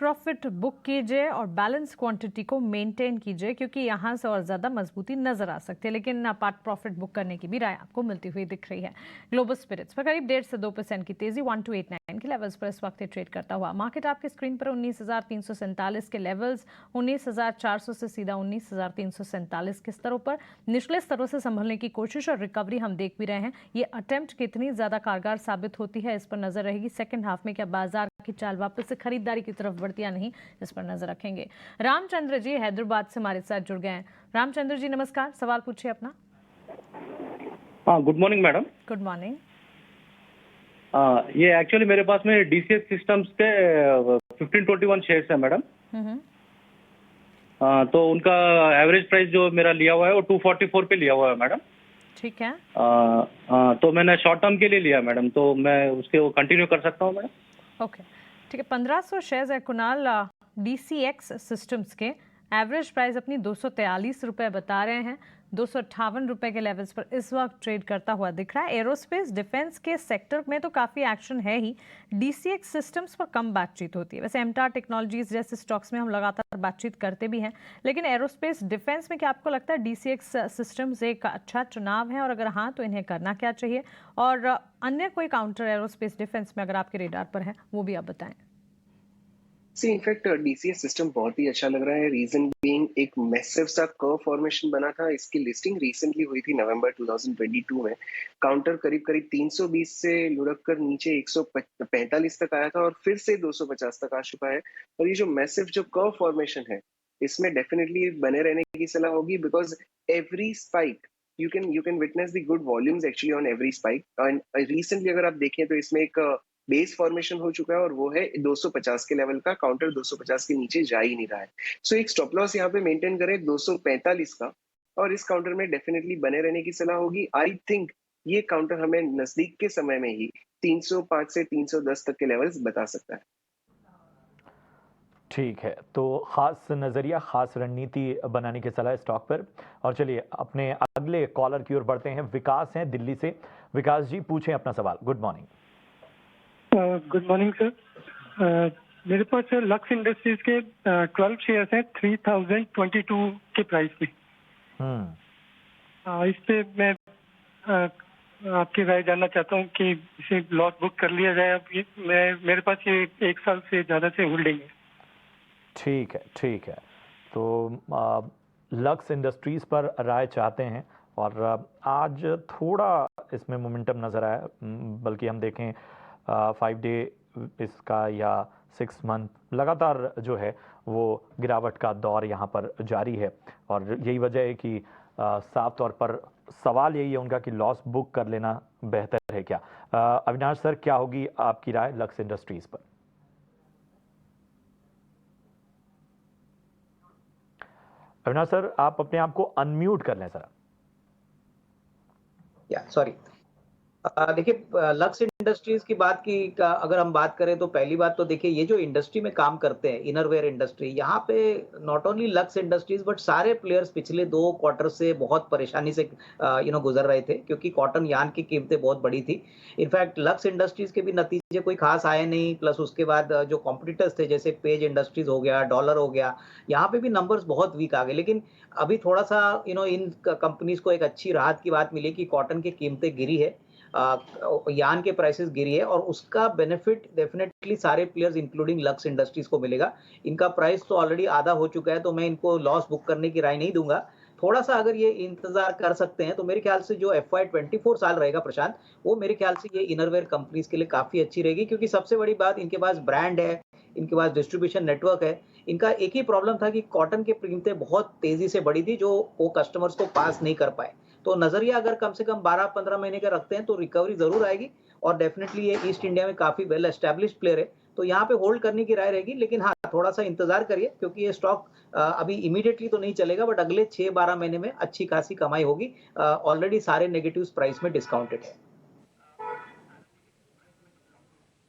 प्रॉफिट बुक कीजिए और बैलेंस क्वांटिटी को मेंटेन कीजिए, क्योंकि यहाँ से और ज़्यादा मजबूती नजर आ सकती है। लेकिन पार्ट प्रॉफिट बुक करने की भी राय आपको मिलती हुई दिख रही है। ग्लोबल स्पिरिट्स पर करीब 1.5 से 2% की तेजी 1289 के लेवल्स पर इस वक्त ट्रेड करता हुआ। मार्केट आपकी स्क्रीन पर 19,347 के लेवल्स, 19,400 से सीधा 19,347 के स्तरों पर निचले स्तरों से संभलने की कोशिश और रिकवरी हम देख भी रहे हैं। ये अटेम्प्ट कितनी ज्यादा कारगर साबित होती है, इस पर नजर रहेगी। सेकंड हाफ में क्या बाजार की चाल वापस से खरीदारी की तरफ बढ़ती या नहीं, इस पर नजर रखेंगे। रामचंद्र जी हैदराबाद से हमारे साथ जुड़ गए हैं। रामचंद्र जी नमस्कार, सवाल पूछिए अपना। हाँ, good morning madam. Good morning. ये एक्चुअली मेरे पास में DCS सिस्टम्स के 1521 शेयर्स है मैडम। तो उनका एवरेज प्राइस जो मेरा लिया हुआ है वो 244 पे लिया हुआ है मैडम। ठीक है। तो मैंने शॉर्ट टर्म के लिए लिया मैडम, तो मैं उसके वो कंटिन्यू कर सकता हूँ मैडम? ओके, ठीक है, 1500 शेयर्स है कुणाल DCX सिस्टम्स के। एवरेज प्राइस अपनी 243 रुपए बता रहे हैं, 258 रुपए के लेवल्स पर इस वक्त ट्रेड करता हुआ दिख रहा है। एरोस्पेस डिफेंस के सेक्टर में तो काफ़ी एक्शन है ही, DCX सिस्टम्स पर कम बातचीत होती है। वैसे एमटार टेक्नोलॉजीज जैसे स्टॉक्स में हम लगातार बातचीत करते भी हैं, लेकिन एरोस्पेस डिफेंस में क्या आपको लगता है DCX सिस्टम्स एक अच्छा चुनाव है, और अगर हाँ तो इन्हें करना क्या चाहिए? और अन्य कोई काउंटर एरोस्पेस डिफेंस में अगर आपके रेडार पर है वो भी आप बताएं। सी इनफैक्ट DCS सिस्टम बहुत ही अच्छा लग रहा है। रीजन बीइंग एक मैसिव सा कर्व फॉर्मेशन बना था। इसकी लिस्टिंग रिसेंटली हुई थी नवंबर 2022 में। काउंटर करीब करीब 320 से लुढ़क कर नीचे 145 तक आया था और फिर से 250 तक आ चुका है। और ये जो मैसिव जो कर्व फॉर्मेशन है, इसमें डेफिनेटली बने रहने की सलाह होगी, because every spike you can witness the good volumes actually on every spike. And recently अगर आप देखें तो इसमें एक बेस फॉर्मेशन हो चुका है और वो है 250 के लेवल का। काउंटर 250 के नीचे जा ही नहीं रहा है। सो एक स्टॉप लॉस यहाँ पे मेंटेन करें 245 का, और इस काउंटर में डेफिनेटली बने रहने की सलाह होगी। आई थिंक ये काउंटर हमें नजदीक के समय में ही 305 से 310 तक के लेवल्स बता सकता है। ठीक है, तो खास नज़रिया, खास रणनीति बनाने की सलाह स्टॉक पर। और चलिए अपने अगले कॉलर की ओर बढ़ते हैं। विकास हैं दिल्ली से। विकास जी पूछें अपना सवाल। Good morning. Good morning sir. मेरे पास लक्स इंडस्ट्रीज के 12 शेयर्स हैं 3022 के प्राइस में। इस पे मैं आपकी राय जानना चाहता हूँ कि इसे लॉस बुक कर लिया जाए। अब ये मेरे पास ये 1 साल से ज़्यादा से होल्डिंग है। ठीक है, ठीक है। तो लक्स इंडस्ट्रीज़ पर राय चाहते हैं, और आज थोड़ा इसमें मोमेंटम नज़र आया, बल्कि हम देखें 5 डे इसका या 6 मंथ लगातार जो है वो गिरावट का दौर यहाँ पर जारी है। और यही वजह है कि साफ तौर पर सवाल यही है उनका कि लॉस बुक कर लेना बेहतर है क्या? अविनाश सर, क्या होगी आपकी राय लक्स इंडस्ट्रीज पर? अविनाश सर, आप अपने आप को अनम्यूट कर लें सर। सॉरी। देखिए, लक्स इंडस्ट्रीज की बात की अगर हम बात करें तो पहली बात तो देखिए, ये जो इंडस्ट्री में काम करते हैं, इनरवेयर इंडस्ट्री, यहाँ पे not only lux industries but सारे प्लेयर्स पिछले 2 क्वार्टर से बहुत परेशानी से गुजर रहे थे, क्योंकि कॉटन यार्न की कीमतें बहुत बड़ी थी। इनफैक्ट लक्स इंडस्ट्रीज के भी नतीजे कोई खास आए नहीं। प्लस उसके बाद जो कॉम्पिटिटर्स थे जैसे पेज इंडस्ट्रीज हो गया, डॉलर हो गया, यहाँ पे भी नंबर्स बहुत वीक आ गए। लेकिन अभी थोड़ा सा इन कंपनीज को एक अच्छी राहत की बात मिली कि कॉटन की कीमतें गिरी है, यार्न के प्राइसेस गिरी है, और उसका बेनिफिट डेफिनेटली सारे प्लेयर्स इंक्लूडिंग लक्स इंडस्ट्रीज को मिलेगा। इनका प्राइस तो ऑलरेडी आधा हो चुका है, तो मैं इनको लॉस बुक करने की राय नहीं दूंगा। थोड़ा सा अगर ये इंतजार कर सकते हैं तो मेरे ख्याल से जो FY24 साल रहेगा प्रशांत, वो मेरे ख्याल से ये इनरवेयर कंपनीज के लिए काफी अच्छी रहेगी, क्योंकि सबसे बड़ी बात इनके पास ब्रांड है, इनके पास डिस्ट्रीब्यूशन नेटवर्क है। इनका एक ही प्रॉब्लम था कि कॉटन की कीमतें बहुत तेजी से बढ़ी थी, जो वो कस्टमर्स को पास नहीं कर पाए। तो नजरिया अगर कम से कम 12-15 महीने का रखते हैं तो रिकवरी जरूर आएगी, और डेफिनेटली ये ईस्ट इंडिया में काफी वेल एस्टैब्लिश्ड प्लेयर है, तो यहाँ पे होल्ड करने की राय रहेगी। लेकिन हाँ, थोड़ा सा इंतजार करिए, क्योंकि ये स्टॉक अभी इमीडिएटली तो नहीं चलेगा, बट अगले 6-12 महीने में अच्छी खासी कमाई होगी। ऑलरेडी सारे नेगेटिव प्राइस में डिस्काउंटेड है।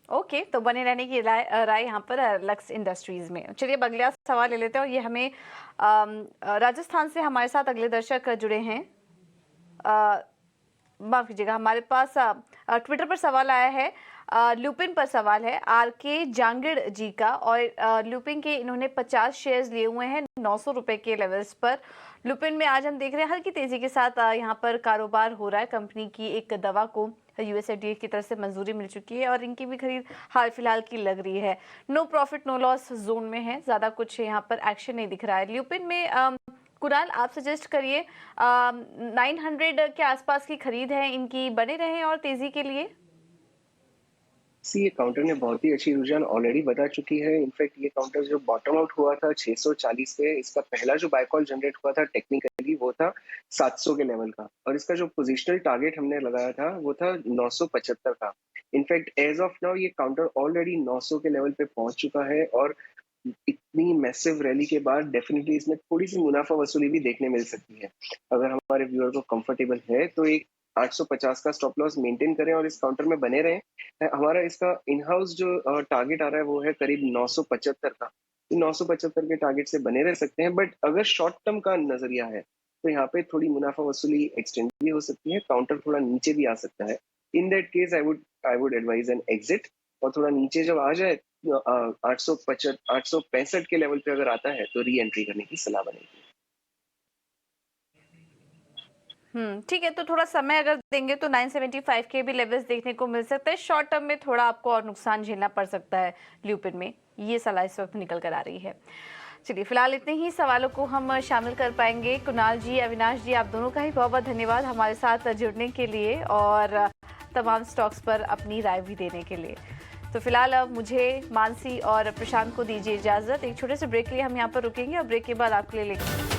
ओके, तो बने रहने की राय यहाँ पर लक्स इंडस्ट्रीज में। चलिए अब अगला सवाल ले लेते हैं, और ये हमें राजस्थान से हमारे साथ अगले दर्शक जुड़े हैं। माफ कीजिएगा, हमारे पास ट्विटर पर सवाल आया है, लुपिन पर सवाल है RK जांगिड़ जी का, और लुपिन के इन्होंने 50 शेयर्स लिए हुए हैं 900 रुपए के लेवल्स पर। लुपिन में आज हम देख रहे हैं हल्की तेजी के साथ यहाँ पर कारोबार हो रहा है। कंपनी की एक दवा को USFDA की तरफ से मंजूरी मिल चुकी है, और इनकी भी खरीद हाल फिलहाल की लग रही है। No profit no loss zone में है, ज्यादा कुछ यहाँ पर एक्शन नहीं दिख रहा है। ल्यूपिन में कुणाल, आप सजेस्ट करिए 900 के आसपास की खरीद है इनकी, बने रहे और तेजी के लिए। ये काउंटर ने बहुत ही अच्छी रुझान ऑलरेडी बता चुकी है। इनफैक्ट ये काउंटर जो बॉटम आउट हुआ था 640 पे, इसका पहला जो बाय कॉल जनरेट हुआ था टेक्निकली वो था 700 के लेवल का, और इसका जो पोजिशनल टारगेट हमने लगाया था वो था 975 का। इनफैक्ट एज ऑफ नाउ ये काउंटर ऑलरेडी 900 के लेवल पे पहुंच चुका है, और इतनी मैसिव रैली के बाद डेफिनेटली इसमें थोड़ी सी मुनाफा वसूली भी देखने मिल सकती है। अगर हमारे व्यूअर को कंफर्टेबल है तो एक 850 का स्टॉप लॉस मेंटेन करें और इस काउंटर में बने रहें। हमारा इसका इन हाउस जो टारगेट आ रहा है वो है करीब 975 का। 975 के टारगेट से बने रह सकते हैं, बट अगर शॉर्ट टर्म का नजरिया है तो यहाँ पे थोड़ी मुनाफा वसूली एक्सटेंड भी हो सकती है, काउंटर थोड़ा नीचे भी आ सकता है। In that case I would advise an exit, और थोड़ा नीचे जब आ जाए 865 के लेवल पे अगर आता है तो री एंट्री करने की सलाह बनेगी। ठीक है, तो थोड़ा समय अगर देंगे तो 975 के भी लेवल्स देखने को मिल सकता है। शॉर्ट टर्म में थोड़ा आपको और नुकसान झेलना पड़ सकता है ल्यूपिन में, ये सलाह इस वक्त निकल कर आ रही है। चलिए, फिलहाल इतने ही सवालों को हम शामिल कर पाएंगे। कुणाल जी, अविनाश जी, आप दोनों का ही बहुत बहुत धन्यवाद हमारे साथ जुड़ने के लिए और तमाम स्टॉक्स पर अपनी राय भी देने के लिए। तो फिलहाल अब मुझे, मानसी और प्रशांत को दीजिए इजाज़त। एक छोटे से ब्रेक के लिए हम यहाँ पर रुकेंगे और ब्रेक के बाद आपके लिए लेंगे